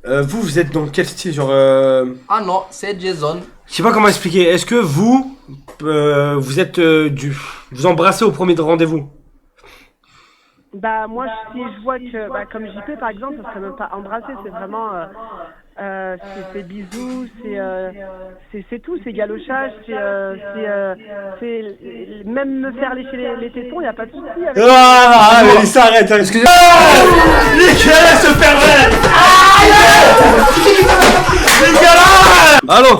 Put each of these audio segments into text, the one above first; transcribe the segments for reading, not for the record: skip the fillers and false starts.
Vous êtes dans quel style, genre Ah non, c'est Jason. Je sais pas comment expliquer. Est-ce que vous êtes vous embrassez au premier rendez-vous? Bah moi si je vois que comme JP par exemple, ça serait même pas embrasser, c'est vraiment c'est bisous, c'est tout, c'est galochage, c'est même me faire lécher les tétons, y a pas de souci avec. Ah, Mélissa, arrête. Excusez-moi. Nicolas, ce pervers. Nicolas. Allô.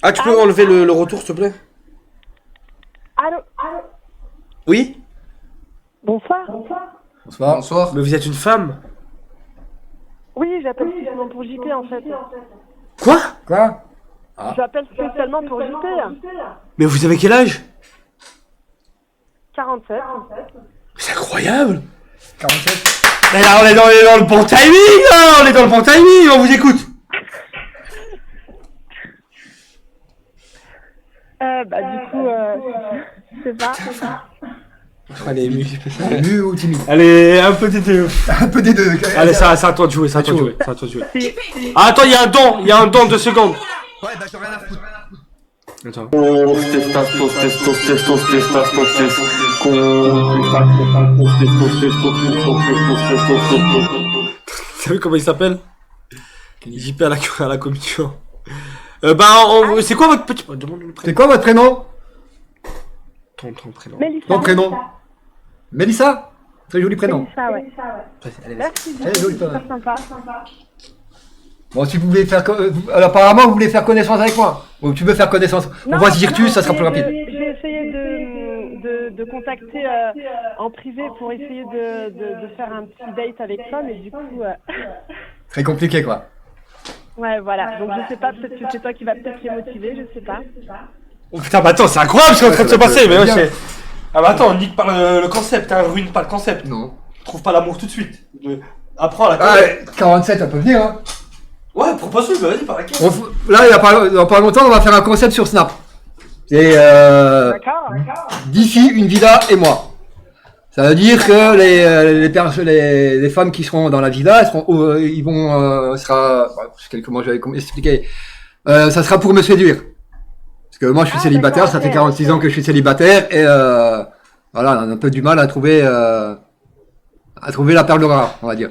Ah, tu peux enlever le retour, s'il te plaît? Allô. Oui. Bonsoir. Bonsoir. Mais vous êtes une femme? Oui, j'appelle spécialement pour JP en fait. Quoi? J'appelle spécialement pour JP. Mais vous avez quel âge? 47. C'est incroyable. 47. Mais là, on est dans le bon timing, là. On est dans le bon timing, on vous écoute. Du coup, je sais pas. Allez, ému. Ému ou timide? Allez, un peu des deux. Un peu des deux. Allez, c'est à toi de jouer, c'est à toi de jouer, c'est à toi de jouer. Ah, attends, il y a un don, 2 secondes. Ouais, d'accord, rien à foutre. Attends. T'as vu comment il s'appelle? JP à la commission. C'est quoi votre petit... Demande-le le C'est prénom. quoi votre prénom? Ton prénom. Mélissa. Ton prénom? Mélissa? Très joli prénom. Mélissa, ouais. Allez, Merci. Allez, joli prénom. Super sympa. Bon, si vous voulez faire... Alors, apparemment, vous voulez faire connaissance avec moi. Ou tu veux faire connaissance. On voit Zirtus, ça sera plus rapide. J'ai essayé de contacter en privé pour essayer de faire un petit date avec toi, mais du coup... Très compliqué, quoi. Ouais, voilà. Donc je sais pas, peut-être que c'est toi qui va peut-être les motiver, je sais pas. Oh putain, bah attends, c'est incroyable ce qui est en train de se passer, mais ouais, bien. c'est... Ah bah attends, nique pas le concept, hein, ruine pas le concept. Non. Trouve pas l'amour tout de suite. Apprends la Ah, 47, ça peut venir, hein. Ouais, propose-lui, bah vas-y, par laquelle. Là, dans pas longtemps, on va faire un concept sur Snap. C'est D'accord. d'ici une villa et moi. Ça veut dire que les femmes qui seront dans la villa, ils vont, quelques mots j'avais expliqué. Ça sera pour me séduire. Parce que moi, je suis célibataire, d'accord, ça fait ok. 46 ans que je suis célibataire et voilà, on a un peu du mal à trouver la perle rare, on va dire.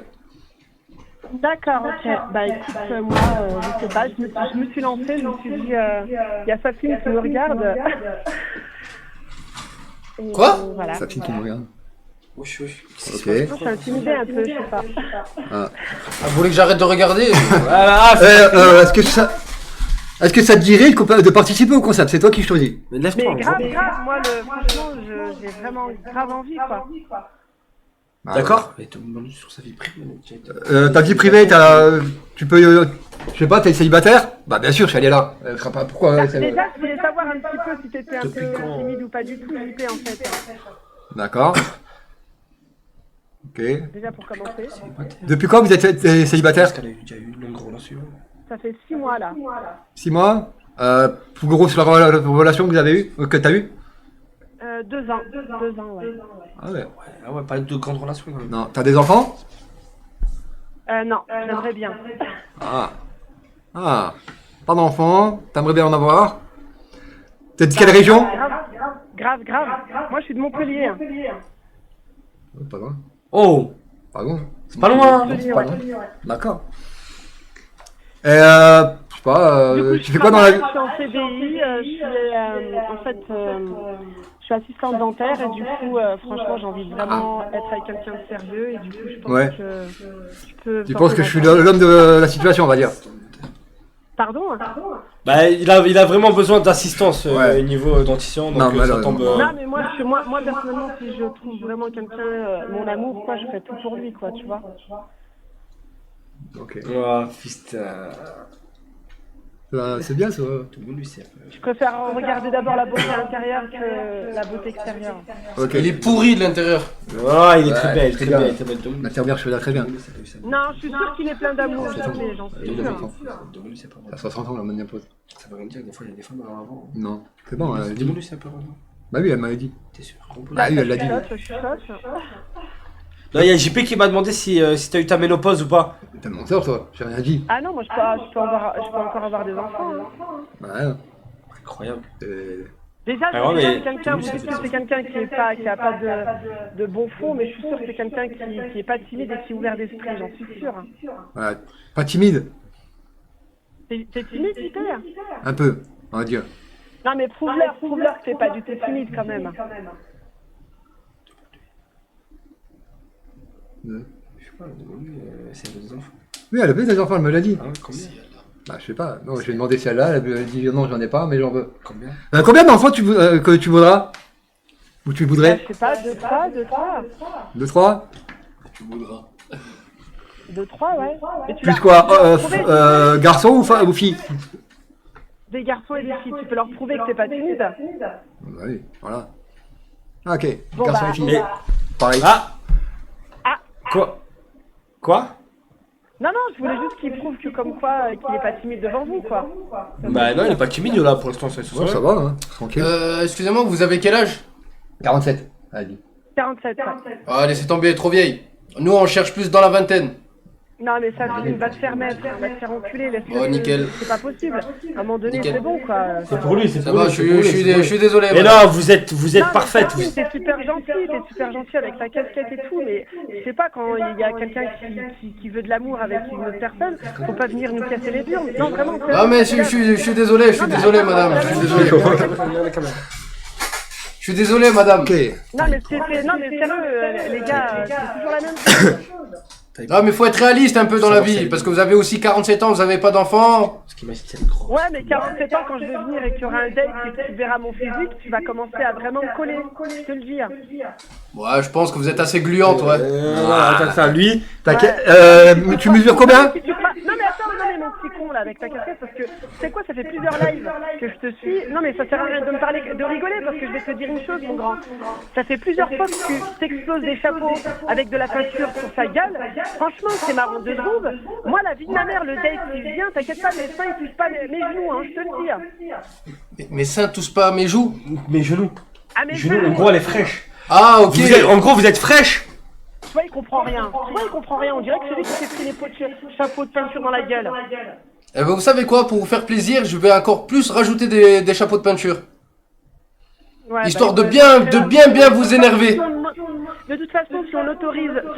D'accord, ok. Bah écoute, moi, je sais pas, je me suis lancée, je me suis dit, il y a Safine qui me regarde. Et, Quoi voilà. Ça finit qui me regarde. Wesh. Ok. Je suis intimidée un peu, je sais pas. Ah, vous voulez que j'arrête de regarder? Est-ce que ça te dirait de participer au concept? C'est toi qui choisis. Mais lève-toi. Mais grave, moi, franchement, j'ai vraiment grave envie, quoi. D'accord. Mais te demande sur sa vie privée. Ta vie privée, tu peux, je sais pas, t'es célibataire? Bah bien sûr, je suis allé là. Pourquoi? Déjà, je voulais savoir un petit peu si t'étais un peu timide ou pas du tout, JP, en fait. D'accord. Ok. Déjà pour commencer. Depuis quand vous êtes célibataire? Parce qu'elle a déjà eu une longue relation. Ça fait 6 mois, là. 6 mois? Plus grosse relation que vous avez eue, que t'as eue? 2 ans. 2 ans, ouais. Ah ouais. Ah ouais, pas de grande relation. Non. T'as des enfants? Non, j'aimerais bien. Ah. Pas d'enfants? T'aimerais bien en avoir? T'es de quelle région? Grave. Moi, je suis de Montpellier. Hein. Pas loin. Oh, Pas loin. c'est pas loin. C'est pas loin. D'accord. Et je sais pas, Du coup, tu fais quoi dans la vie? Je suis en CDI, je suis assistante dentaire et du coup, franchement, j'ai envie de vraiment être avec quelqu'un de sérieux et du coup, je pense Ouais. que je peux... Tu penses que je suis l'homme de la situation, on va dire? Pardon? Bah, il a vraiment besoin d'assistance Ouais. au niveau dentition, donc Non, ça malheureusement. tombe. Non, mais moi, personnellement, si je trouve vraiment quelqu'un, mon amour, quoi, je ferai tout pour lui, quoi, tu vois. Ok. Oh, fist. C'est bien ça. Tout le monde lui sert. Je préfère regarder d'abord la beauté intérieure que la beauté extérieure. Ok. Il est pourri de l'intérieur. Oh, il est très belle, très très bien. belle, très belle. L'intermédiaire, je fais là très bien. Non, je suis sûre qu'il est plein d'amour, j'en suis Il a sûre. 60 ans. T'as 60 ans, la manière pose. Ça veut rien dire, des fois il y a des femmes avant. Non. C'est bon, dis-moi. Demande-lui si elle peut revenir. Bah oui, elle m'avait dit. T'es sûr? Bah oui, elle l'a dit. Je chuchote. Là, il y a JP qui m'a demandé si t'as eu ta ménopause ou pas. T'es un menteur, toi. J'ai rien dit. Ah non, moi je peux encore avoir des enfants. Hein. Ouais. Incroyable. Déjà, Ah ouais, mais- quelqu'un, vous dites que c'est quelqu'un qui a pas de bon fond, mais je suis sûr que c'est quelqu'un qui est pas timide et qui est ouvert d'esprit, j'en suis sûr. Ouais. Pas timide. T'es timide, Hyper? Un peu, on va dire. Non, mais prouve-leur que t'es pas du tout timide quand même. Je sais pas, c'est des enfants. Oui, elle avait des enfants, elle me l'a dit. Ah ouais, combien? Bah, je sais pas. Non, je lui ai demandé si elle a. Elle a dit non, j'en ai pas, mais j'en veux. Combien? Combien d'enfants que tu voudras? Ou tu voudrais? Je sais pas, 2-3. 2-3? Tu voudras. 2-3, ouais. Et tu Plus leur- quoi? tu peux leur prouver- Garçon ou fille? Des garçons et des filles, tu peux leur prouver que t'es pas timide. Oui, voilà. Ah, ok, Bon, garçon bah, et fille. Et- Pareil. Ah! Ah. Quoi? Non, je voulais juste qu'il prouve que comme quoi, qu'il est pas timide devant vous, quoi. Bah non, il est pas timide là pour l'instant, c'est Ouais, ça va, hein. Tranquille. Excusez-moi, vous avez quel âge? 47, elle a dit. 47, ouais. Ah, laissez tomber, elle est trop vieille. Nous, on cherche plus dans la vingtaine. Non, mais ça, tu vas te faire mettre, va te faire enculer, laisse-le. Oh, nickel. C'est pas possible. À un moment donné, Nickel. c'est bon, quoi. C'est pour lui, c'est Ça pour va, lui. je suis désolé. Mais madame. non, vous êtes Non, parfaite. mais T'es super gentil avec ta casquette et tout, mais je sais pas, quand il y a quelqu'un qui veut de l'amour avec une autre personne, faut pas venir nous casser les burnes. Non, vraiment. Ah, mais je suis désolé, madame. Je suis désolé. Je suis désolé, madame. Ok. Non, mais sérieux, les gars, c'est toujours la même chose. Non, mais faut être réaliste un peu dans la vie, parce que vous avez aussi 47 ans, vous avez pas d'enfant. Ce qui m'a dit, c'est une grosse. Ouais, mais 47 ans, quand je vais venir et qu'il y aura un date et que tu verras mon physique, tu vas commencer à vraiment me coller, je te le dis. Ouais, je pense que vous êtes assez gluante, ouais. Non, attends, ça, lui. T'inquiète. Tu mesures combien? Si tu crois- Non mais attends, non mais mon petit con là avec ta casquette, parce que tu sais quoi, ça fait plusieurs lives que je te suis. Non mais ça sert à rien de me parler, de rigoler, parce que je vais te dire une chose mon grand. Ça fait plusieurs fois que tu t'exploses des chapeaux avec de la peinture sur ta gueule. Franchement c'est marrant 2 secondes. Moi la vie de ma mère, le date il vient, t'inquiète pas, mes seins ils touchent pas mes genoux, hein, je te le dis. Mes seins touchent pas à mes joues. Mes genoux. Ah mes Genoux, en genoux, gros, elle est fraîche. Ah, ok. En gros, vous êtes fraîche. tu vois il comprend rien. On dirait que c'est lui qui s'est pris les pots de chapeaux de peinture dans la gueule. Eh ben, vous savez quoi, pour vous faire plaisir, je vais encore plus rajouter des chapeaux de peinture. Ouais, Histoire bah, de bien vous énerver. De toute façon, si on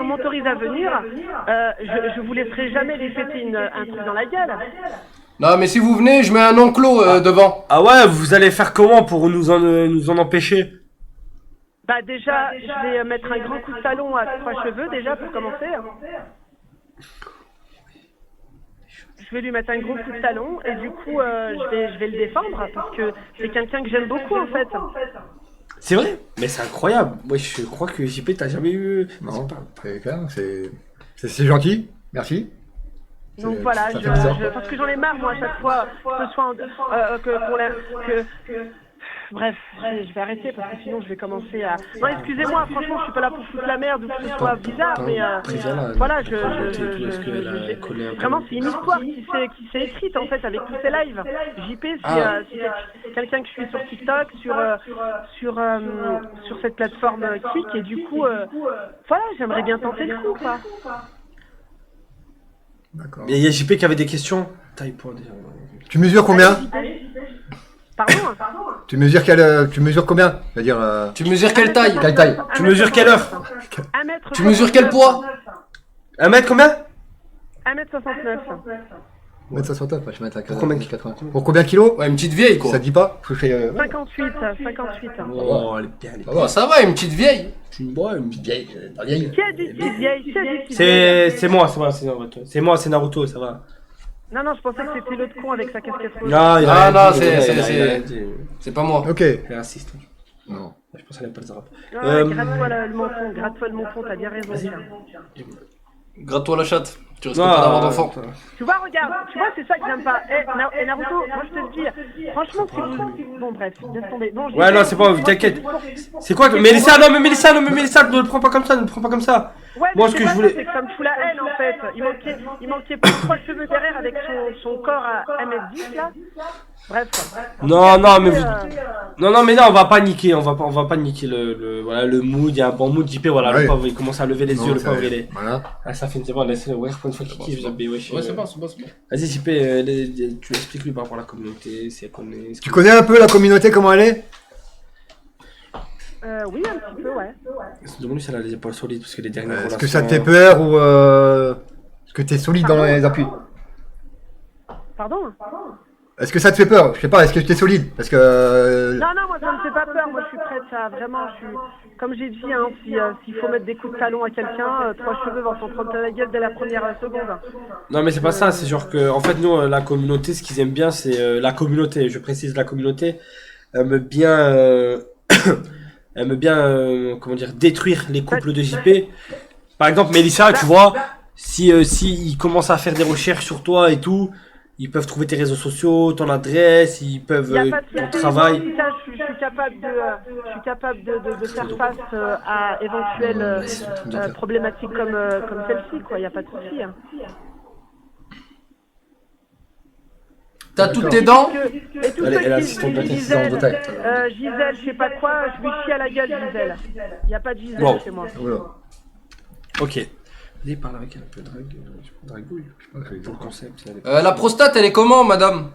m'autorise à venir, je vous laisserai jamais lui péter un truc dans la gueule. Non, mais si vous venez, je mets un enclos devant. Ah ouais, vous allez faire comment pour nous en empêcher? Bah déjà, je vais mettre un grand coup de talon à 3 cheveux déjà pour commencer. Je vais lui mettre un gros coup de talon et du coup, je vais le défendre parce que c'est quelqu'un que j'aime beaucoup en fait. C'est vrai? Mais c'est incroyable. Moi, je crois que JP, t'as jamais eu. Non, c'est clair, c'est gentil. Merci. Donc voilà, ça fait bizarre. parce que j'en ai marre moi à chaque fois, que ce soit bref, je vais arrêter parce que sinon je vais commencer à... Non, excusez-moi, franchement, je suis pas là pour foutre la merde ou que ce soit bizarre, mais voilà, vraiment, c'est une histoire qui s'est écrite en fait avec tous ces lives. JP, c'est quelqu'un que je suis sur TikTok, sur cette plateforme Kik, et du coup, voilà, j'aimerais bien tenter le coup, quoi. D'accord. Il y a JP qui avait des questions. Taille point déjà. Tu mesures combien? Pardon? Tu mesures combien? C'est-à-dire. Tu mesures quelle taille? Quelle taille? Tu mesures quelle heure? 1m69. Tu mesures quel poids? 1 mètre combien? 1m69. 1m69, je vais mettre à Pour combien de 80. Pour combien de kilos? Ouais, une petite vieille, quoi. Ça te dit pas? Faut que je fasse, 58. Oh, elle est bien, elle est bien. Oh, ça va, une petite vieille. Une petite vieille. pas vieille. Qui a dit petite vieille? Qui a dit petite vieille? C'est moi, c'est Naruto, ça va. Non, je pensais que c'était l'autre con avec sa casquette rouge. Non, il a Ah, rien non, dit, c'est- il a- C'est pas moi. Ok. il est raciste. Non. Je pense qu'elle aime pas le rap. Gratte-toi le menton, t'as bien raison. tiens. Gratte-toi la chatte. Tu risques Non, pas d'avoir d'enfant. Tu vois, regarde, c'est ça que j'aime pas. Naruto, moi je te le dis, franchement, c'est vous. Bon, bref, laisse tomber. Bon, Ouais, non, c'est pas, t'inquiète. C'est quoi? Mélissa, ne le prends pas comme ça, Ouais, Moi, mais ce c'est que pas je voulais. ça, c'est que ça me fout la haine en fait. Il manquait plus de 3 cheveux derrière avec son corps à 1m10 là. Bref. Non, non, mais vous. Euh, Non, non, mais là, on va pas niquer. On va pas niquer voilà, le mood. Il y a un bon mood, JP. Voilà, Ouais. le pauvre, il commence à lever les Non, yeux. Le c'est- pauvre, il est. Voilà. Ah, ça fait une seconde. Laissez-le ouvrir pour une fois qu'il kiffe. JP, wesh. Ouais, c'est bon, c'est bon, c'est bon. Vas-y, JP, tu expliques lui par rapport à la communauté, si elle connaît. Tu connais un peu la communauté, comment elle est? oui, un petit peu, ouais. Demande-lui si elle a les épaules solides, parce que les dernières Est-ce relations. que ça te fait peur ou est-ce que t'es solide dans les appuis? Pardon? Est-ce que ça te fait peur? Je sais pas, est-ce que t'es solide? Parce que... Non, non, moi ça me fait pas peur. Moi je suis prête à vraiment. Comme j'ai dit, hein, s'il faut mettre des coups de talon à quelqu'un, 3 cheveux vont s'en prendre à la gueule dès la première seconde. Non, mais c'est pas ça, c'est genre que, en fait, nous, la communauté, ce qu'ils aiment bien, c'est la communauté. Je précise, la communauté aime bien, aime bien, comment dire, détruire les couples de JP. Par exemple, Mélissa, tu vois, si ils commencent à faire des recherches sur toi et tout, ils peuvent trouver tes réseaux sociaux, ton adresse, ils peuvent Y a pas de ton souci, travail. moi, en tout cas, je suis capable de faire face à éventuelles problématiques comme celle-ci, quoi. Y a pas de souci. Hein. T'as toutes tes dents? Et tous Elle ceux a qui l'assistante de Gisèle, de taille. Gisèle, je sais pas quoi, je lui chie à la gueule, Gisèle. Y a pas de Gisèle Wow. chez moi. Voilà. Ok. Allez, parle avec elle un peu, dragouille. Je sais pas, le concept. La prostate, elle est comment, madame?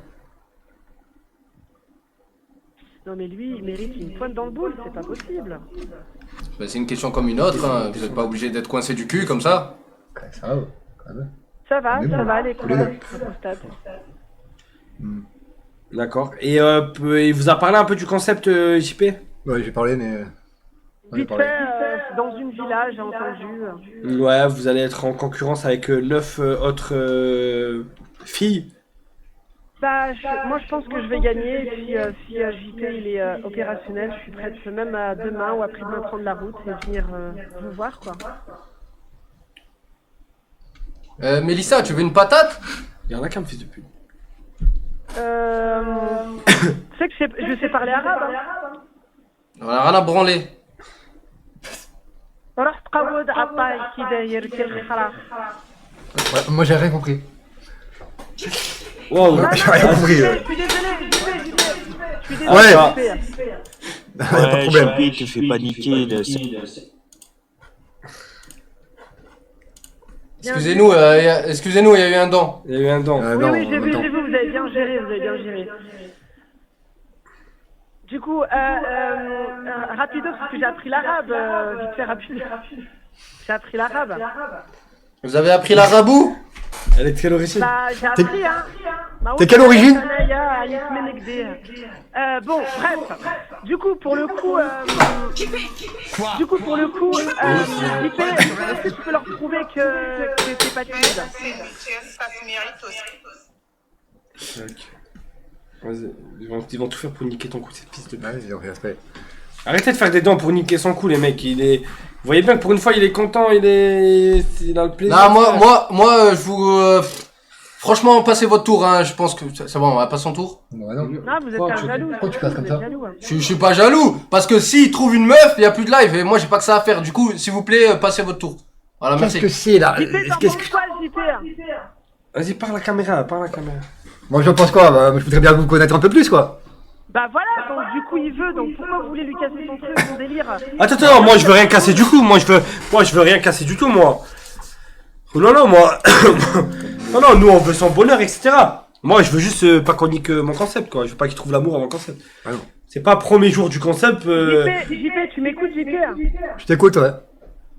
Non mais lui, il mérite une pointe dans le boule, c'est pas possible. Bah, c'est une question comme une autre, hein. Vous n'êtes pas obligé d'être coincé du cul comme ça. Ça va, quand même. Ça va, aller cool, la prostate. D'accord. Et il vous a parlé un peu du concept JP? Ouais, j'ai parlé, mais... Vite fait, dans une villa, j'ai entendu. Ouais, vous allez être en concurrence avec 9 autres filles. Bah, moi je pense que je vais gagner, et puis si JP il est opérationnel, je suis prête même à demain ou après-demain prendre la route et venir vous voir, quoi. Mélissa, tu veux une patate? Il y en a qu'un fils de pute. Tu sais que je sais parler arabe, hein. On a rien à branler. رحت قود عطاي كي داير كالخرا. Ouais, moi, j'ai rien compris. Wow. J'ai rien compris. Je suis désolé, je suis désolé. Ouais. JP. Pas de problème. JP, te fais paniquer. Excusez-nous, excusez-nous, il y a eu un dent. Il y a eu un dent. Oui, Non, oui, j'ai vu, attends. vous avez bien géré, Du coup, rapido, parce que j'ai appris l'arabe, vite fait, rapide. J'ai appris l'arabe. Vous avez appris l'arabou? Elle est quelle origine? Bah, j'ai appris, hein. T'es quelle origine? Bon, bref. Du coup, pour le coup, JP, est-ce que tu peux leur prouver que t'es pas timide? Ça se mérite aussi. Ok. Vas-y, ils vont tout faire pour niquer ton coup, cette piste de pute. Vas-y, respect. Arrêtez de faire des dents pour niquer son coup, les mecs. Vous voyez bien que pour une fois, il est content, il a le plaisir. Non, moi, je vous... franchement, passez votre tour, hein. Je pense que c'est bon, on va passer son tour. Ouais, non. Non, vous êtes un jaloux. Pourquoi tu passes comme ça? Je suis pas jaloux, parce que s'il trouve une meuf, il y a plus de live, et moi j'ai pas que ça à faire. Du coup, s'il vous plaît, passez votre tour. Voilà, Qu'est-ce merci. que c'est, là? JP, Qu'est-ce t'en que... penses quoi, JP? Vas-y, parle à la caméra, parle à la caméra. Moi, je pense quoi? Bah, je voudrais bien vous connaître un peu plus, quoi. Bah voilà, donc du coup il veut, donc pourquoi vous voulez lui casser son truc, son délire? Attends, moi je veux rien casser du coup, moi je veux rien casser du tout, moi. Non, moi. non, nous on veut son bonheur, etc. Moi je veux juste pas qu'on nique mon concept, quoi. Je veux pas qu'il trouve l'amour avant le concept. Ah non. C'est pas premier jour du concept. JP, tu m'écoutes, JP? Je t'écoute, ouais.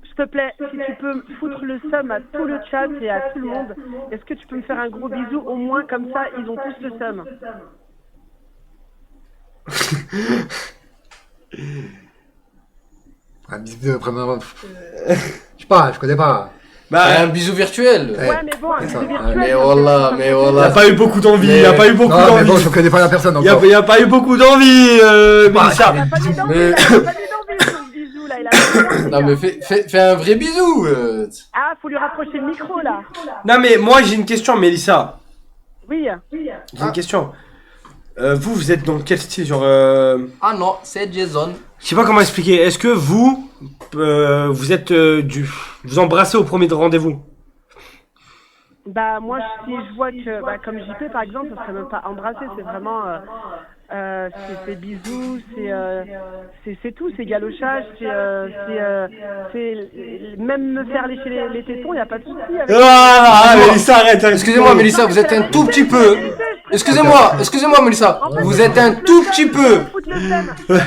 S'il te plaît, si tu peux foutre le seum à tout le chat et à tout le monde, est-ce que tu peux me faire un gros bisou, au moins comme ça, ils ont tous le seum? Un bisou, vraiment... Je sais pas, je connais pas. Bah, Un bisou virtuel. Ouais, mais bon, un bisou virtuel. Mais ça voilà, fait- mais y a voilà. pas eu beaucoup d'envie, Mais- y a pas eu beaucoup Non, mais bon, d'envie. je connais pas la personne Y encore. a pas eu beaucoup d'envie, Mélissa. Il a pas dit d'envie, Mais- il a pas dit d'envie, son bisou, là, il a pas dit d'envie, Non, là. mais fais un vrai bisou. Ah, faut lui rapprocher le micro, là. Non mais moi j'ai une question, Mélissa. Oui. J'ai une question. Vous êtes dans quel style, genre Ah non, c'est Jason. Je sais pas comment expliquer. Est-ce que vous, vous êtes vous embrassez au premier rendez-vous? Bah moi si je vois que bah, comme JP par exemple, ça serait même pas embrasser, c'est vraiment c'est bisous, c'est tout, c'est galochage, c'est même me faire lécher les tétons, y a pas de souci. Avec... Mélissa, arrête. Excusez-moi, Mélissa, vous êtes un tout petit peu. Excusez-moi, Mélissa. En fait, Vous êtes un tout petit peu.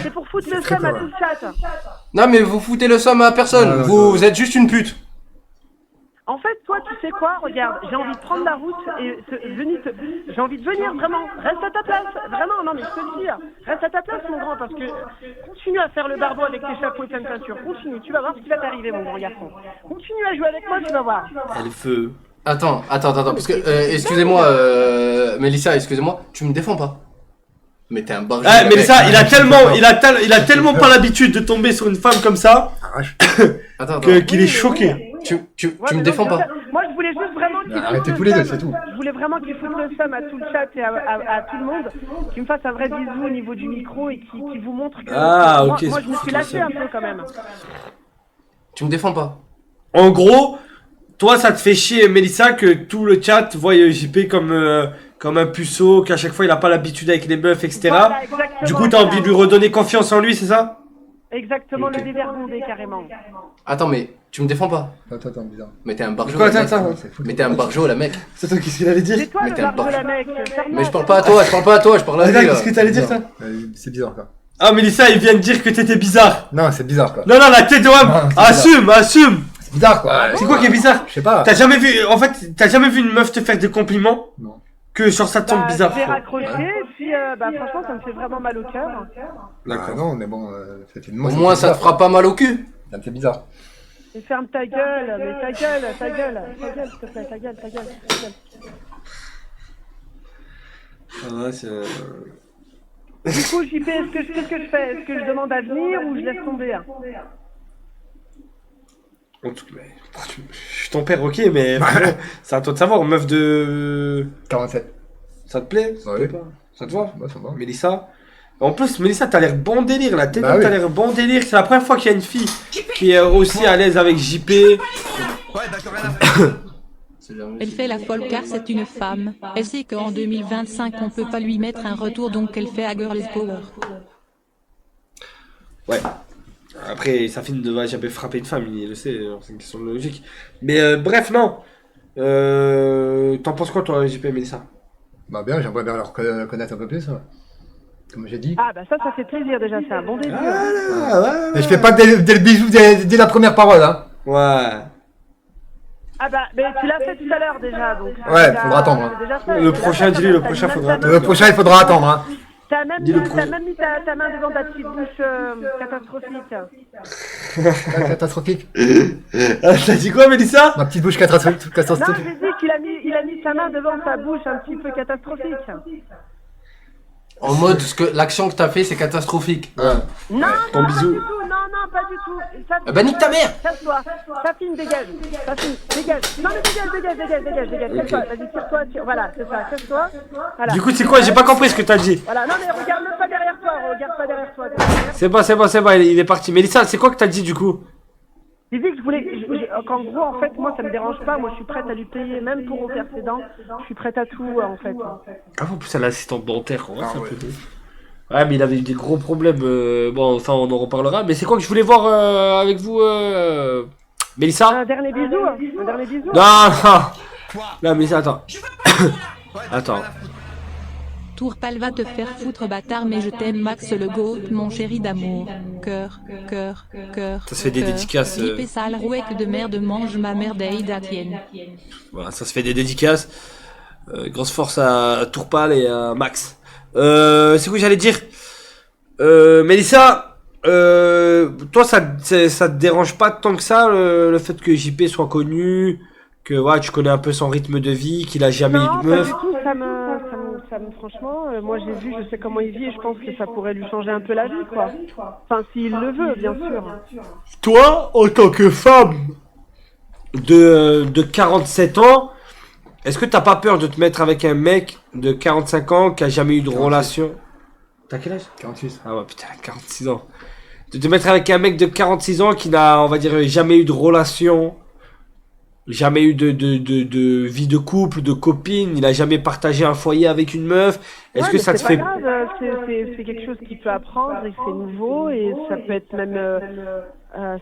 C'est pour foutre le seum à tout le chat. Non, mais vous foutez le somme à personne. Vous êtes juste une pute. En fait, toi, tu sais quoi? Regarde, j'ai envie de prendre la route et j'ai envie de venir vraiment. Reste à ta place. Vraiment, non, mais je te le dis. Reste à ta place, mon grand, parce que continue à faire le barbeau avec tes chapeaux et plein de peinture. Continue, tu vas voir ce qui va t'arriver, mon grand garçon. Continue à jouer avec moi, tu vas voir. Elle veut. Attends, parce que, excusez-moi, Mélissa, excusez-moi, tu me défends pas. Mais t'es un barge. Ah, Mélissa, il a tellement pas l'habitude de tomber sur une femme comme ça Attends. qu'il est choqué. Tu me défends pas. Moi, je voulais juste vraiment qu'il Arrêtez tous les deux, c'est tout. Je voulais vraiment qu'il foute le seum à tout le chat et à tout le monde, qu'il me fasse un vrai bisou au niveau du micro et qu'il vous montre que moi je me suis lâché un peu quand même. Tu me défends pas. En gros, toi, ça te fait chier, Mélissa, que tout le chat voit JP comme un puceau, qu'à chaque fois il a pas l'habitude avec les meufs, etc. Voilà, Du coup, t'as envie de lui redonner confiance en lui, c'est ça? Exactement, Ok. le dévergondé carrément. Attends, mais tu me défends pas. Attends, bizarre. Mais t'es un barjo. Quoi, la mec. attends. Mais t'es un barjo, la mec. C'est toi, qu'est-ce qu'il allait dire? C'est toi Mais le t'es un barbe de la barge. mec. Mais je parle pas à toi, je parle à lui, là. Qu'est-ce que t'allais dire, toi? C'est bizarre, quoi. Ah, Mélissa, il vient de dire que t'étais bizarre. Non, c'est bizarre, quoi. Non, la tête de homme. Ah, c'est Assume. C'est bizarre, quoi. C'est quoi qui est bizarre? Je sais pas. T'as jamais vu une meuf te faire des compliments? Non. Que genre ça te semble bizarre. Je vais raccrocher et puis franchement ça me fait vraiment mal au cœur. D'accord. Non, mais bon, c'était une Au moins, ça te fera pas mal au cul. Ça me fait bizarre. Et ferme ta gueule, mais ta gueule, s'il te plaît, ta gueule. Ah, c'est... Du coup, JP, qu'est-ce que je fais? Est-ce que je demande à venir ou je laisse tomber? Je suis ton père, ok, mais vraiment, c'est à toi de savoir, meuf de... 47. Ça te plaît? Ça te Ouais. plaît pas? Ça te va? Bah, ça va. Mélissa? En plus, Mélissa, t'as l'air bon délire, là. Bah oui. T'as l'air bon délire. C'est la première fois qu'il y a une fille qui est aussi à l'aise avec JP. Elle fait la folle car c'est une femme. Elle sait qu'en 2025 on peut pas lui mettre un retour donc elle fait à Girls Power. Ouais. Après, sa fille ne devrait jamais frapper une femme, il le sait, c'est une question de logique. Mais bref, non. T'en penses quoi, toi, JP, Mélissa? Bah bien, j'aimerais bien leur connaître un peu plus, hein. Comme j'ai dit. Ah bah ça fait plaisir déjà, c'est un bon début. Ah, Mais je fais pas dès le bisou, dès la première parole, hein. ouais. Ah bah, mais tu l'as fait tout à l'heure déjà, donc... Ouais, faudra attendre, hein. Déjà fait, Le déjà prochain, fait, dis-lui, le t'as prochain, mis faudra ta main- Le prochain, il faudra attendre, hein. T'as même Dis le mis ta main devant ta petite bouche catastrophique. Catastrophique. T'as dit quoi, Mélissa? Ma petite bouche catastrophique. Non, j'ai dit qu'il a mis sa main devant sa bouche un petit peu catastrophique. En mode, l'action que t'as fait, c'est catastrophique. Non, Ton non, bisou. pas du tout, non, pas du tout. Ça, Bah, nique ta mère. Casse-toi, Safine, dégage. Safine, dégage. Non, mais dégage. Casse-toi, vas-y, tire-toi, voilà, c'est ça, casse-toi. Voilà. Du coup, c'est quoi? J'ai pas compris ce que t'as dit. Voilà, non, mais regarde même pas derrière toi, C'est bon, il est parti. Mélissa, c'est quoi que t'as dit, du coup? J'ai dit que je voulais, qu'en gros, en fait, moi, ça me dérange pas. Moi, je suis prête à lui payer, même pour refaire ses dents. Je suis prête à tout, en fait. Ah, en plus, elle a l'assistante dentaire, ouais, c'est un peu ouf. Ouais, mais il avait eu des gros problèmes. Bon, enfin, on en reparlera. Mais c'est quoi que je voulais voir avec vous, Mélissa? Un dernier bisou. Non, Mélissa, attends. Attends. Tourpal va te faire foutre bâtard mais je t'aime Max le goat mon chéri d'amour. Cœur. Ça se fait des dédicaces, JP sale rouette de merde mange ma merde à tienne. Voilà, ça se fait des dédicaces. Grosse force à Tourpal et à Max. C'est quoi que j'allais dire? Mélissa, toi, ça te dérange pas tant que ça, le fait que JP soit connu, que ouais, tu connais un peu son rythme de vie, qu'il a jamais Non, eu de pas meuf? du tout, franchement, moi j'ai vu, je sais comment il vit et je pense que ça pourrait lui changer un peu la vie, quoi. Enfin, s'il le veut, bien sûr. Toi, en tant que femme de 47 ans, Est-ce que t'as pas peur de te mettre avec un mec de 45 ans qui a jamais eu de 46. relation? T'as quel âge? 46. Ah ouais, putain, 46 ans. De te mettre avec un mec de 46 ans qui n'a, on va dire, jamais eu de relation, jamais eu de vie de couple, de copine, il a jamais partagé un foyer avec une meuf. Est-ce Ouais, que mais ça te c'est fait... pas grave, c'est quelque chose qu'il peut apprendre et c'est nouveau et ça peut être même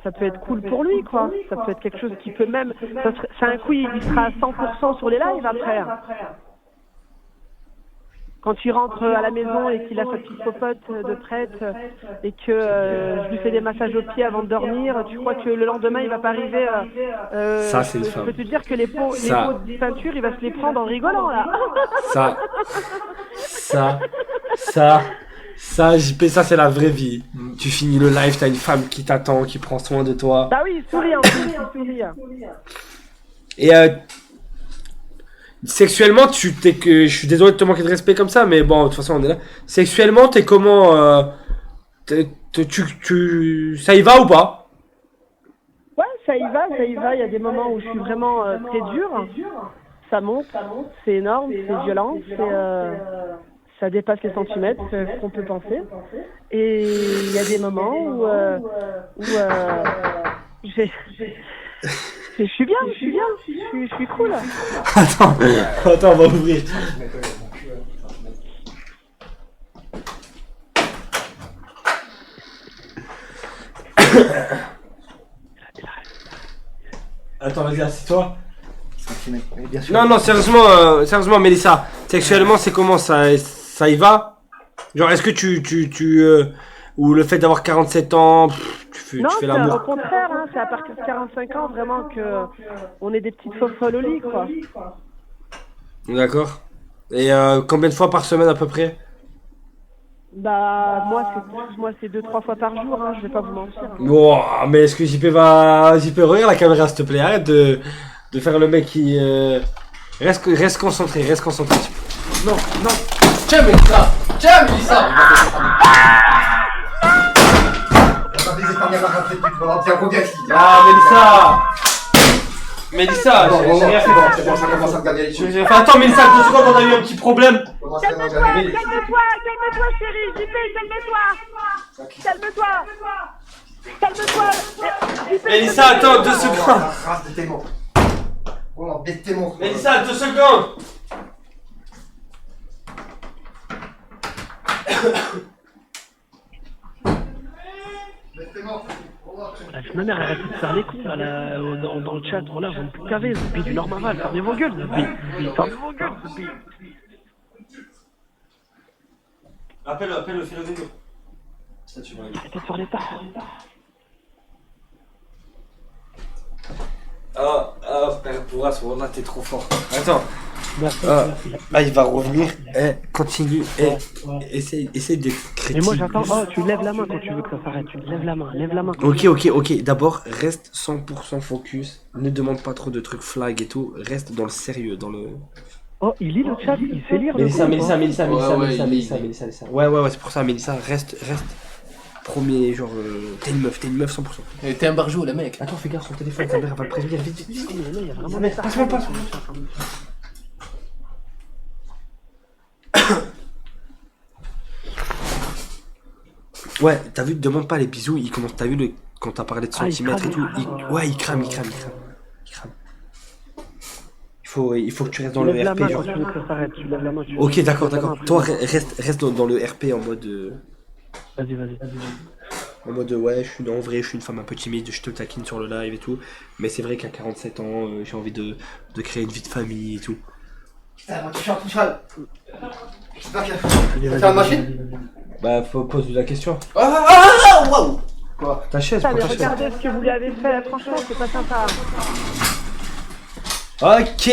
ça peut être cool pour lui quoi. Ça peut être quelque chose qui peut même c'est un coup il sera à 100% sur les lives après. Quand il rentre à la maison et qu'il a sa petite popote de prête et que je lui fais des massages aux pieds avant de dormir, tu crois que le lendemain il va pas arriver Ça, c'est une je femme. peux te dire que les pots Ça. de peinture, il va se les prendre en rigolant là. Ça, JP, ça c'est la vraie vie. Tu finis le live, t'as une femme qui t'attend, qui prend soin de toi. Bah oui, souris en plus, souris. Et sexuellement, je suis désolé de te manquer de respect comme ça, mais bon, de toute façon, on est là. Sexuellement, t'es comment ça y va ou pas? Ouais, ça y va. Il y a des moments où je suis vraiment très dure. Ça monte, c'est énorme, c'est violent, ça dépasse les centimètres, ce qu'on peut penser. Et il y a des moments où je suis bien, je suis cool. Attends, on va ouvrir. Attends, vas-y, assieds-toi. Bien sûr. Non, sérieusement, Mélissa, sexuellement, c'est comment ça y va? Genre, est-ce que ou le fait d'avoir 47 ans, tu Non, fais c'est au l'amour? contraire, hein, c'est à partir de 45 ans vraiment que on est des petites folles au lit, quoi. D'accord. Et combien de fois par semaine à peu près? Bah moi c'est 2-3 fois par jour, hein, je vais pas vous mentir. Bon, mais est-ce que JP regarde la caméra s'il te plaît, arrête de faire le mec qui... Reste concentré. Non. Tiens, Mélissa. Ah, Mélissa, Bon, j'ai rien fait. c'est bon, ça commence à regarder les choses. Attends, Mélissa, 2 secondes, on a eu un petit problème. Calme-toi chérie, JP, calme-toi. Mélissa, attends, 2 secondes. Race de démon. Oh, bête démon. Mélissa, 2 secondes. Ma mère arrête de faire les coups là, dans le chat, voilà, vous me cavez, Zoupi du Normaval, fermez vos gueules, Zoupi. Appelle-le, fais le vidéo. Ça, tu vas. Arrêtez de faire les parts. Père Bourras, voilà, t'es trop fort. Attends. Merci. Il va revenir. Continue. Essaye d'être créatif. Mais moi j'attends, tu lèves la main quand tu veux que ça s'arrête, tu lèves la main. Ok. D'abord, reste 100% focus. Ne demande pas trop de trucs flag et tout. Reste dans le sérieux, dans le... Oh, il lit le chat, il sait lire. Mélissa. Ouais, c'est pour ça, Mélissa, reste. Premier, genre, t'es une meuf 100%. T'es un barjou, le mec. Attends, fais gaffe, son téléphone, ta mère va le prévenir, vite. Il y a vraiment Passe-moi. Ouais, t'as vu, demande pas les bisous, il commence, t'as vu quand t'as parlé de centimètres et tout, il crame. Il faut que tu restes dans le RP, main genre. quand tu veux que ça s'arrête, tu lèves la main. Ok, d'accord. Toi, reste dans le RP en mode... Vas-y. En mode, ouais, en vrai, je suis une femme un peu timide, je te taquine sur le live et tout. Mais c'est vrai qu'à 47 ans, j'ai envie de créer une vie de famille et tout. Putain, moi, tu chantes tout seul. T'as la machine? Bah, faut poser la question. Waouh. Quoi? Ta chaise, Putain, mais prends ta chaise. regardez ce que vous lui avez fait, franchement, c'est pas sympa. Ok.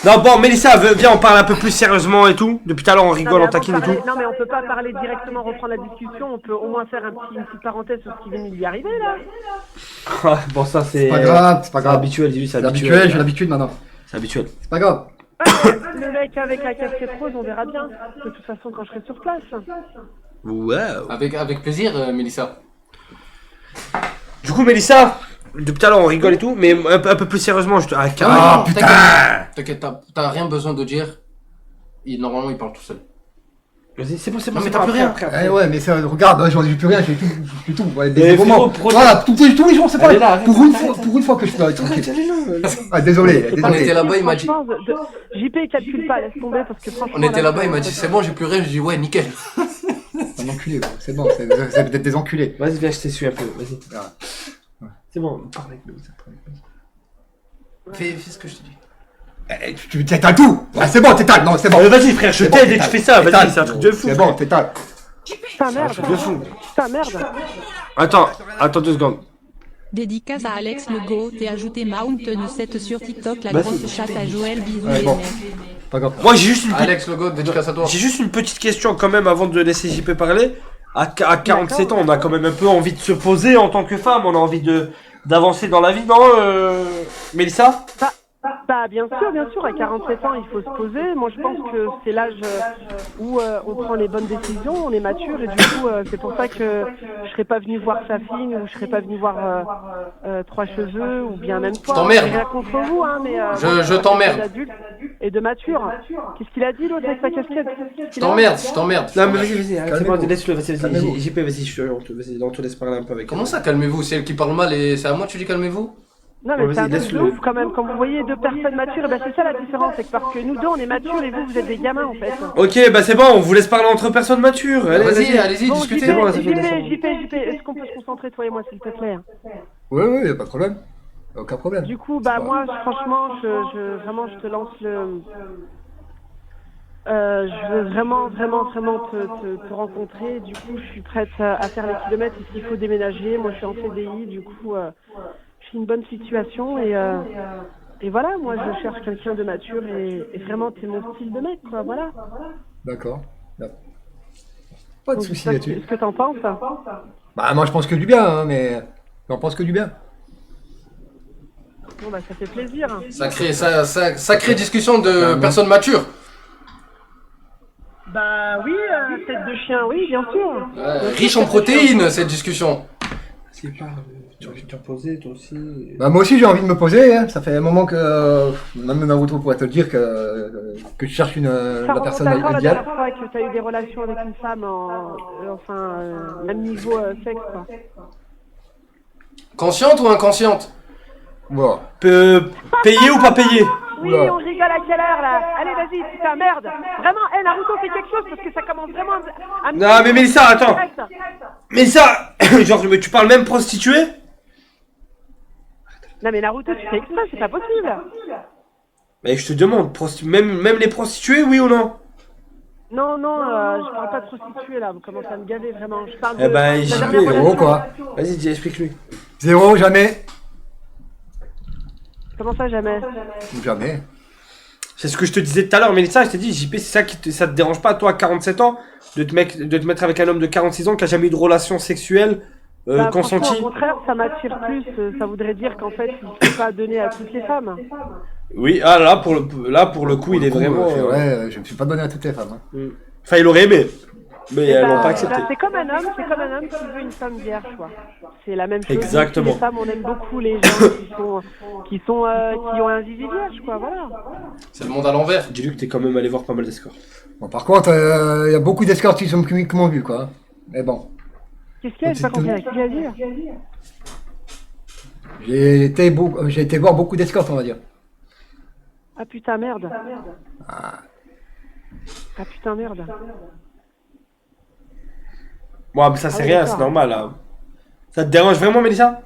Non, bon, Mélissa, viens, on parle un peu plus sérieusement et tout. Depuis tout à l'heure, on rigole, on taquine et tout. Non, mais on peut pas parler directement, reprendre la discussion. On peut au moins faire une petite parenthèse sur ce qui vient de lui arriver là. Bon, ça, c'est... C'est pas grave. C'est habituel, dis-lui, c'est C'est habituel. habituel, j'ai l'habitude maintenant. C'est habituel. C'est pas grave. Le mec avec la casquette rose, on verra bien. De toute façon, quand je serai sur place. Wow. Avec plaisir, Mélissa. Du coup, Mélissa, depuis tout à l'heure on rigole et tout, mais un peu plus sérieusement, Ah, carrément. putain. T'inquiète, t'as rien besoin de dire. Normalement, il parle tout seul. Vas-y, c'est bon, c'est bon. Non, mais c'est t'as bon, plus rien. après. Eh ouais, mais ça, regarde, j'en ai plus rien, j'ai tout. Ouais, Mais des moments. frérot, Voilà, tous les jours, c'est pas. Allez là, arrête, Pour une fois que je peux être tranquille. Allez là. Ah, désolé. On était là-bas, il m'a dit. Franchement, JP, calcule pas, laisse tomber parce que franchement. On était là, là-bas, il m'a dit c'est bon, j'ai plus rien. Je dis ouais, nickel. Un enculé, gros. C'est bon, vous êtes des enculés. Vas-y, viens, je t'essuie un peu, vas-y. Ah. C'est bon, parle avec nous. Fais ce que je te dis. Eh, tu t'étales tout. Ah, c'est bon, t'étales. Non, c'est bon. Vas-y, frère, je C'est bon, t'aide et tu t'étales. fais ça, vas-y, T'étales. c'est un truc de fou. C'est frère. bon, t'étales. Putain, merde. De fou. Putain, merde. Attends 2 secondes. Dédicace à Alex le Goat et ajoutez Mountain 7 sur TikTok, la Vas-y. grosse chatte à Joël, bisous Ouais, les bon. mecs. Pas grave. Moi, j'ai juste une petite... Alex Logo, dédicace à toi. J'ai juste une petite question quand même avant de laisser JP parler. À 47 ans, on a quand même un peu envie de se poser en tant que femme, on a envie d'avancer dans la vie, non Mélissa? Bah, bien sûr, à 47 ans, il faut se poser. Moi, je pense que c'est l'âge où on prend les bonnes décisions, on est mature, et du coup, c'est pour ça que je serais pas venu voir sa fille, ou je serais pas venu voir Trois Cheveux, ou bien même toi. Je t'emmerde. J'ai rien contre vous, hein, mais... Je t'emmerde. D'adulte et de mature. Qu'est-ce qu'il a dit, l'autre, avec sa casquette? Je t'emmerde. Non mais vas-y, arrête, c'est bon, Calmez-vous. laisse-le, vas-y, Calmez-vous. JP, vas-y, on te laisse parler un peu avec Comment ça, calmez-vous? C'est elle qui parle mal et c'est à moi que tu dis calmez-vous? Non, mais Ouais, c'est un vas-y, truc de laisse-le. ouf quand même. Quand vous voyez deux personnes matures, ben c'est ça la différence. C'est que parce que nous deux, on est matures et vous êtes des gamins en fait. Ok, bah c'est bon, on vous laisse parler entre personnes matures. Allez, Vas-y, allez-y, Bon, discutez. C'est bon, là, ça JP, fait descendre. JP, est-ce qu'on peut se concentrer toi et moi s'il te plaît? Ouais, y'a pas de problème. Aucun problème. Du coup, bah moi, franchement, vraiment, je te lance le... je veux vraiment te rencontrer. Du coup, je suis prête à faire les kilomètres. S'il faut déménager, moi, je suis en CDI. Du coup, je suis une bonne situation et voilà. Moi, je cherche quelqu'un de mature et vraiment, t'es mon style de mec, quoi. Voilà. D'accord. Pas de Donc, soucis je sais pas là-dessus. ce que t'en penses? Bah, moi, je pense que du bien, hein, mais. J'en pense que du bien. Bon, bah, ça fait plaisir. Sacrée discussion de personnes matures. Bah oui, tête de chien, oui, bien sûr. Riche en protéines, cette discussion. C'est pas, tu as envie de te reposer, toi aussi. Bah, moi aussi, j'ai envie de me poser. Hein. Ça fait un moment que. Même Naruto pourrait te le dire que je cherche Ça la remonte personne à quand la idéale. dernière fois que t'as eu des relations avec une femme même niveau sexe, quoi. Consciente ou inconsciente? Bon. Payer ou pas payer? Oui, Oula. on rigole à quelle heure là? Allez, vas-y, putain, merde. Vraiment, Naruto, fais quelque chose parce que ça commence vraiment à me... Non, mais Mélissa, attends. Direct. Mais ça, genre, mais tu parles même prostituée? Non, mais Naruto, tu fais exprès, c'est pas possible. Mais je te demande, même les prostituées, oui ou non? Non, je parle pas de prostituée là, vous commencez à me gaver vraiment. Je parle de. Eh ben, la j'y dernière vais, relation. gros, quoi. Vas-y, dis, explique-lui. 0, jamais. Comment ça, jamais? Jamais. C'est ce que je te disais tout à l'heure, Mélissa, je t'ai dit, JP, c'est ça ça te dérange pas, toi, à 47 ans, de te mettre avec un homme de 46 ans qui a jamais eu de relation sexuelle Bah, consentie? franchement, au contraire, ça m'attire plus. Ça voudrait dire qu'en fait, il ne faut pas donner à toutes les femmes. Oui, ah là, pour le coup, il est vraiment... C'est vrai, je me suis pas donné à toutes les femmes. Hein. Enfin, il aurait aimé, mais elles Bah, l'ont pas accepté. bah, c'est comme un homme qui veut une femme vierge, quoi. C'est la même chose. Exactement. Les femmes, on aime beaucoup les gens qui ont un zizi vierge, quoi. Voilà. C'est le monde à l'envers. Dis-lui que t'es quand même allé voir pas mal d'escorts. Bon, par contre, il y a beaucoup d'escortes qui m'ont vu, quoi. Mais bon. Qu'est-ce qu'il y a? J'ai pas compris. Qu'est-ce qu'il y a à dire? J'ai été voir beaucoup d'escortes, on va dire. Ah putain, merde. Ah putain, merde. Bon, mais ça, c'est Ah, rien, d'accord. c'est normal, là. Ça te dérange vraiment, Mélissa?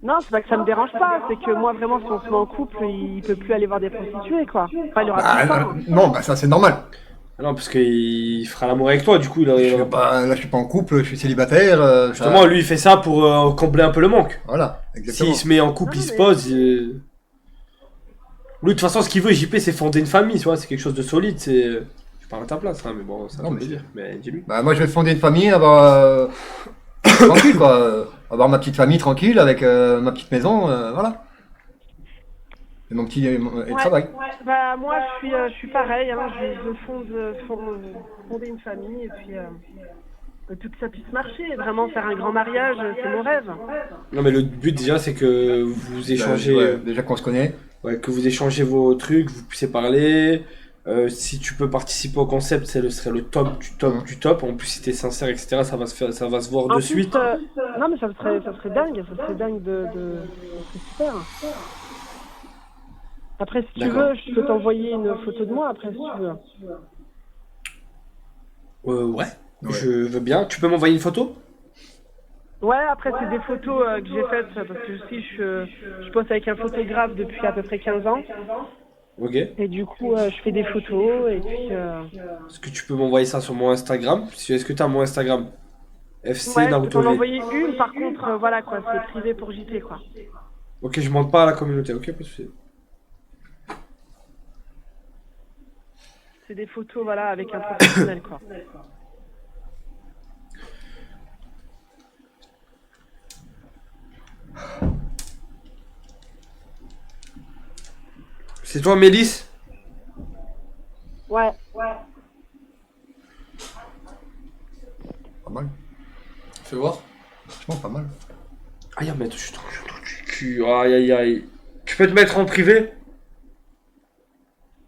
Non, c'est pas que ça me dérange pas, c'est que moi vraiment si on se met en couple, il peut plus aller voir des prostituées quoi. Enfin, il aura plus le temps. Non, bah ça c'est normal. Ah non, parce qu'il fera l'amour avec toi, du coup, il Je aura suis pas, là, je suis pas en couple, je suis célibataire. Justement, lui, il fait ça pour combler un peu le manque. Voilà, exactement. S'il se met en couple, Non, il se mais- pose. Lui, de toute façon, ce qu'il veut, JP, c'est fonder une famille, tu vois, c'est quelque chose de solide. C'est. Je parle à ta place, hein, mais bon, ça Non, peut mais dire. Mais dis-lui. Bah moi je vais fonder une famille, avoir tranquille quoi, avoir ma petite famille tranquille avec ma petite maison, voilà. Et mon petit et le travail. Bah moi je suis pareil, hein, je veux fonder une famille et puis tout que ça puisse marcher. Vraiment faire un grand mariage, c'est mon rêve. Non, mais le but déjà, c'est que vous échangez, Ouais, déjà qu'on se connaît. ouais, que vous échangez vos trucs, vous puissiez parler. Si tu peux participer au concept, serait le top du top du top. En plus, si t'es sincère, etc., ça va se voir En de plus, suite. non, mais ça serait dingue. Ça serait dingue ça serait super. Après, si tu D'accord. veux, je peux t'envoyer une photo de moi après, si tu veux. Ouais, je veux bien. Tu peux m'envoyer une photo? Ouais, après, c'est des photos que j'ai faites parce que aussi, je poste avec un photographe depuis à peu près 15 ans. Ok. Et du coup, je fais des photos et puis... Est-ce que tu peux m'envoyer ça sur mon Instagram? Est-ce que tu as mon Instagram? FC Ouais, je peux Naruto t'en V. envoyer une, par contre, voilà quoi, c'est privé pour JP quoi. Ok, je monte pas à la communauté, ok, pas de souci. C'est des photos, voilà, avec un professionnel quoi. C'est toi, Mélisse? Ouais. Pas mal. Fais voir. Franchement, pas mal. Aïe, mais je suis trop du cul. Aïe, aïe, aïe. Tu peux te mettre en privé?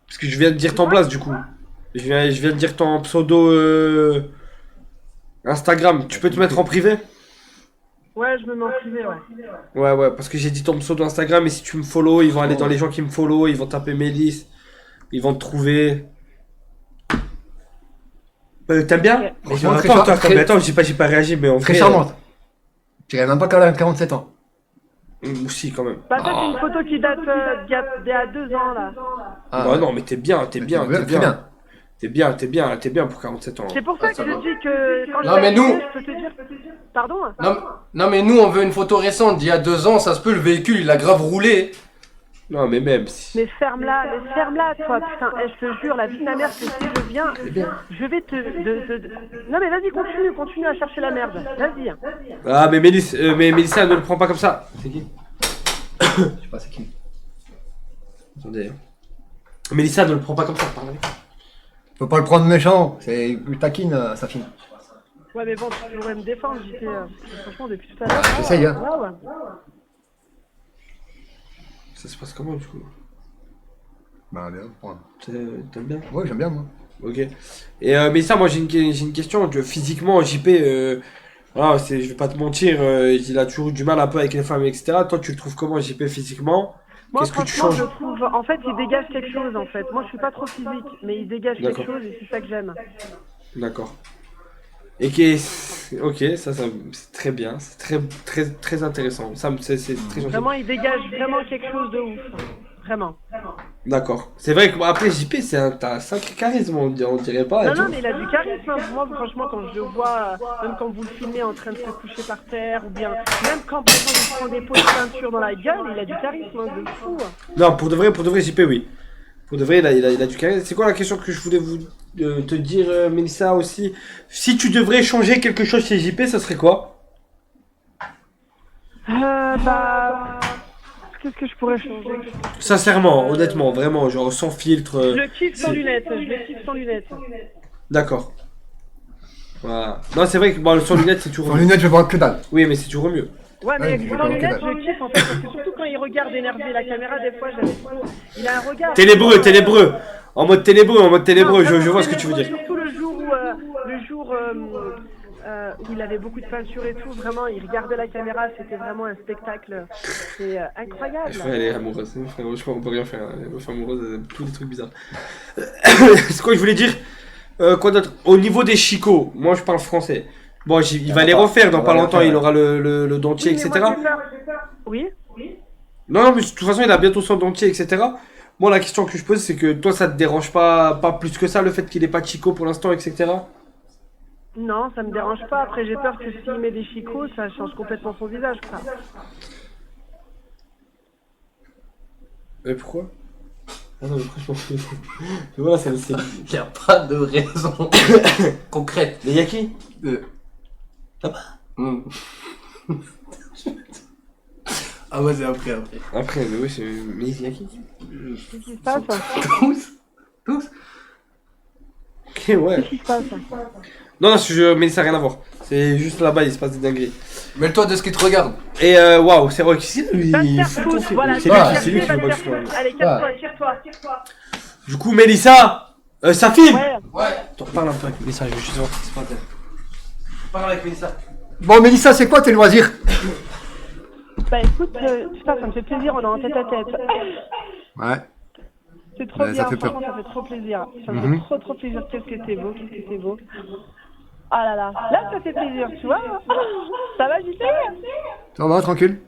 Parce que je viens de dire ton blast, du coup. Je viens de dire ton pseudo Instagram. Tu peux te mettre en privé? Ouais, je me mets en privé, ouais. Ouais, parce que j'ai dit ton pseudo Instagram, et si tu me follow, ils vont aller dans les gens qui me follow, ils vont taper Mélisse, ils vont te trouver. T'aimes bien? Franchement, très Attends, char- mais attends, j'ai pas réagi, mais en Très vrai, charmante. Tu dirais même pas qu'elle a 47 ans. Aussi, quand même. Bah, ça, c'est une photo qui date d'il y a 2 ans, là. Bah non, mais t'es bien. Très bien. T'es bien pour 47 ans. C'est pour ça que ça je va. dis que quand Non, je mais nous- je peux te dire... Pardon? Non, mais nous, on veut une photo récente d'il y a 2 ans. Ça se peut, le véhicule, il a grave roulé. Non, mais même si. Mais ferme-la, toi, putain, je te jure, la vie de ma mère, c'est si je viens, je vais Non mais vas-y, continue à chercher la merde, vas-y. Ah, mais Mélissa, ne le prends pas comme ça. C'est qui? Je sais pas c'est qui. Attendez. Mélissa, ne le prends pas comme ça, pardon. Faut pas le prendre méchant. C'est plus taquine, sa fille. Ouais mais bon, tu pourrais me défendre, j'étais, franchement, depuis tout à l'heure. J'essaye, hein. Ouais. Ça se passe comment, du coup? Bah, bien, prendre. T'aimes bien? Ouais, j'aime bien, moi. Ok. Et Mélissa, moi, j'ai une question. Physiquement, JP, voilà, je vais pas te mentir, il a toujours eu du mal un peu avec les femmes, etc. Toi, tu le trouves comment, JP, physiquement? Moi, Qu'est-ce que tu franchement, changes? je trouve, en fait, il dégage quelque chose, en fait. Moi, je suis pas trop physique, mais il dégage quelque D'accord. chose et c'est ça que j'aime. D'accord. Ok, ça c'est très bien, c'est très intéressant. C'est très gentil. Vraiment, il dégage vraiment quelque chose de ouf. Vraiment. D'accord. C'est vrai que bon, après JP, t'as un sacré charisme, on dirait pas. Non, tu vois. mais il a du charisme. Hein. Moi, franchement, quand je le vois, même quand vous le filmez en train de se coucher par terre, ou bien même quand par exemple, il prend des pots de peinture dans la gueule, il a du charisme hein, de fou. Non, pour de vrai, JP, oui. Pour de vrai, il a du charisme. C'est quoi la question que je voulais vous te dire, Mélissa, aussi? Si tu devrais changer quelque chose chez JP, ça serait quoi? Qu'est-ce que je pourrais changer? Sincèrement, honnêtement, vraiment, genre sans filtre. Je le kiffe sans lunettes, D'accord. Voilà. Non, c'est vrai que bon, sans lunettes, c'est toujours Sans mieux. lunettes, je vois que dalle. Oui, mais c'est toujours mieux. Ouais, mais Ouais, sans d'accord, lunettes, ok, je kiffe en fait, parce que surtout quand il regarde énervé la caméra, des fois, j'aime trop. Il a un regard. Ténébreux. En mode ténébreux, Non, je vraiment, vois ce que tu veux ténébreux, dire. Surtout le jour où il avait beaucoup de peinture et tout, vraiment, il regardait la caméra, c'était vraiment un spectacle. C'est incroyable. Frère, elle est amoureuse. Frère, je crois qu'on peut rien faire. Elle est amoureuse, elle a tous des trucs bizarres. C'est quoi que je voulais dire? Quoi d'autre? Au niveau des chicots, moi je parle français. Bon, il va les refaire dans pas longtemps, il aura le dentier, Oui, mais etc. moi, j'ai peur. Oui. Non, mais de toute façon, il a bientôt son dentier, etc. Moi, la question que je pose, c'est que toi, ça te dérange pas plus que ça, le fait qu'il ait pas de chicots pour l'instant, etc. Non, ça me dérange pas. Après, j'ai peur que s'il met des chicots, ça change complètement son visage, quoi. Mais pourquoi? Ah non, mais franchement, voilà, c'est... Y a pas de raison concrète. Mais y'a qui? Hmm. Ah ouais, c'est après. Après, mais oui, c'est... Mais y'a qui? Qu'est-ce qui se passe? Tous. Ok, ouais. Qu'est-ce qui se passe? Non, Mélissa, rien à voir. C'est juste là-bas, il se passe des dingueries. Mêle-toi de ce qui te regarde. Et waouh, c'est vrai qu'ici, lui, Va te il faire fout foutre, voilà. c'est va lui, c'est lui qui va me te boxe. faire foutre. Allez, casse-toi, tire-toi. Du coup, Mélissa, ça filme. Ouais. Ouais. Attends, parle un peu avec Mélissa, je vais juste voir ce qui se passe. Parle avec Mélissa. Bon, Mélissa, c'est quoi tes loisirs? Bah écoute, putain, ça me fait plaisir, on est en tête à tête. Ouais. C'est trop Ouais, bien, ça fait peur. franchement, ça fait trop plaisir. Ça me Mhm. fait trop plaisir. Qu'est-ce que t'es beau, qu'est-ce que t'es beau. Ah là là, là ça fait plaisir, tu vois. Ça va, JP? Ça va, tranquille?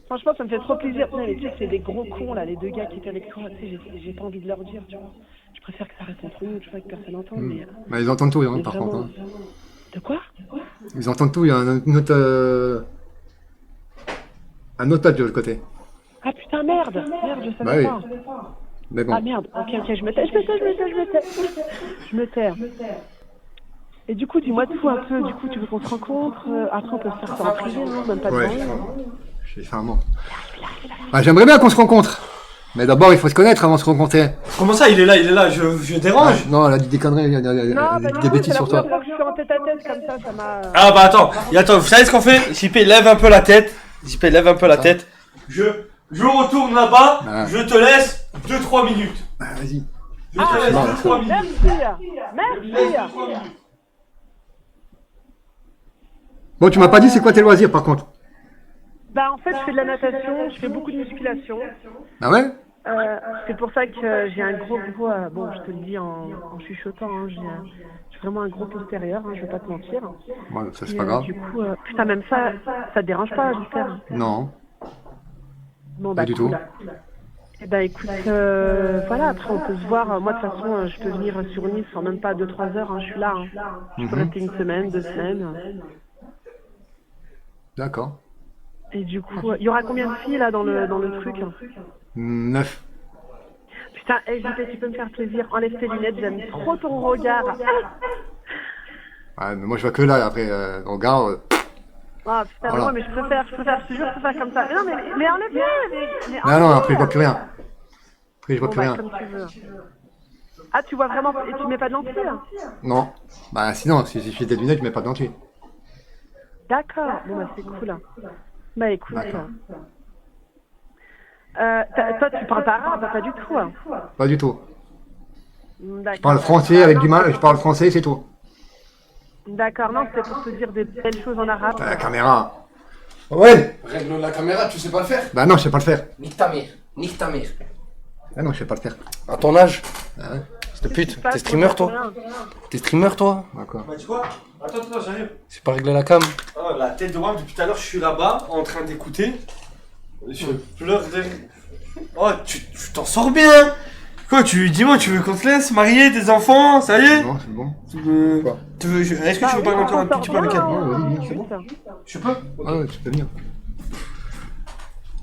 Franchement, ça me fait trop plaisir. Non, mais tu sais que c'est des gros cons là, les deux gars qui étaient avec toi. Tu sais, j'ai pas envie de leur dire, tu vois. Je préfère que ça reste entre nous, tu vois, que personne n'entende. Mais, Bah, ils entendent tout, hein, mais par vraiment. contre. Hein. De quoi? Ils entendent tout, il y a un autre tas de l'autre côté. Ah putain, merde, je Bah savais oui. pas. Mais bon. Ah merde, ok, je me tais. Je me tais. Et du coup, dis-moi tout un peu. Du coup, tu veux qu'on se rencontre? Après, on peut se faire ça en privé, non? Même pas de Ouais, temps. j'ai fait un mot. Ah, j'aimerais bien qu'on se rencontre. Mais d'abord, il faut se connaître avant de se rencontrer. Comment ça, il est là, je dérange. Ah, non, elle a dit des conneries, elle Non, a bah dit non, des bêtises c'est sur la toi. première fois que je suis en tête à tête comme ça m'a... Ah bah attends, vous savez ce qu'on fait? JP, lève un peu la tête. JP, lève un peu la tête. Je retourne là-bas, Ah. je te laisse 2-3 minutes. Ah, vas-y. Je te laisse non, 2-3 minutes. Merci. Bon, tu m'as pas dit c'est quoi tes loisirs par contre? Bah en fait, je fais de la natation, je fais beaucoup de musculation. Ah ouais? C'est pour ça que j'ai un gros... bon, je te le dis en chuchotant, hein, j'ai vraiment un gros postérieur, hein, je vais pas te mentir. Bon, ça c'est Et, pas grave. Du coup, putain, même ça te dérange pas, j'espère. Non. Bon, Pas du tout. Eh ben écoute, voilà, après on peut se voir. Moi de toute façon, je peux venir sur Nice en même pas 2-3 heures, hein, je suis là. Hein. Je peux Mhm. rester 1 semaine, 2 semaines. D'accord. Et du coup, il y aura combien de filles là dans le truc? 9. Putain, hey, JP, tu peux me faire plaisir, enlève tes lunettes, j'aime trop ton regard. Ouais, mais moi je vois que là, après, regarde. Ah putain, Voilà. moi, mais je préfère, je te jure, je préfère comme ça. Mais non, mais enlève-les, mais Non, non, enlève-les. après je vois plus rien. Après je vois Bon, plus bah, rien. comme tu veux. Ah, tu vois vraiment, et tu mets pas de lentilles là? Non. Bah sinon, si j'ai des lunettes, je mets pas de dentier. D'accord, bon bah c'est cool. Bah écoute, D'accord. toi tu parles pas arabe, pas du tout. Hein. Pas du tout. D'accord. Je parle français avec du mal, je parle français, c'est tout. D'accord, non, c'était pour te dire des belles choses en arabe. La caméra. Ouais. Règle la caméra, tu sais pas le faire? Bah non, je sais pas le faire. Nique ta mère. Nique ta mère. Ah non, je sais pas le faire. À ton âge? Ah ouais. Cette pute. Pas T'es streamer toi? rien. T'es streamer toi? D'accord. Bah tu vois, attends, j'arrive. C'est pas régler la cam? Oh, la tête de Wam, depuis tout à l'heure, je suis là-bas, en train d'écouter. Je pleure de... Oh, tu t'en sors bien. Quoi, dis-moi, tu veux qu'on te laisse marier, des enfants, ça y est? Non, c'est bon. Quoi Est-ce que Bah tu veux oui, parler encore un on s'en petit peu sort avec bien, elle? Ouais, vas-y, hein. c'est bon. Putain. Je peux? Ah ouais, tu peux venir.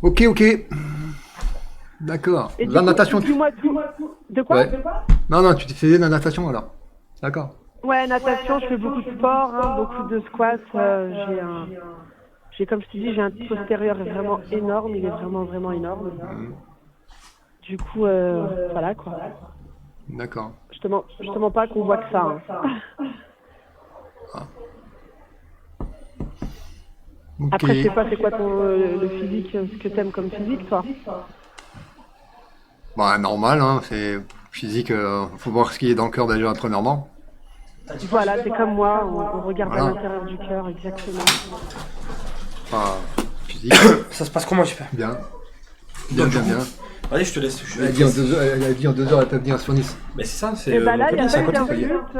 Ok, ok. D'accord. Et du La coup, natation, tu... dis-moi tout. De quoi? Ouais. Non, non, tu faisais de la natation alors. D'accord. Ouais, natation, je fais beaucoup de sport, hein, beaucoup de squats. J'ai comme je te dis, j'ai un postérieur vraiment énorme, il est vraiment énorme. Du coup, voilà quoi. D'accord. Je te mens pas qu'on voit que ça. Hein. Ok. Après, je sais pas, c'est quoi le physique, ce que t'aimes comme physique, toi? Bah, normal, hein. C'est physique. Faut voir ce qui est dans le cœur déjà, premièrement. Voilà, c'est comme moi, on regarde Voilà. à l'intérieur du cœur, exactement. Enfin, physique. Ça se passe comment, j'espère? Bien. Bien, bien, bien. Allez, je te laisse. Elle a dit en 2 heures, elle peut venir sur Nice. Mais c'est ça, c'est. Et bah là, il y a c'est à pas eu côté. d'insultes,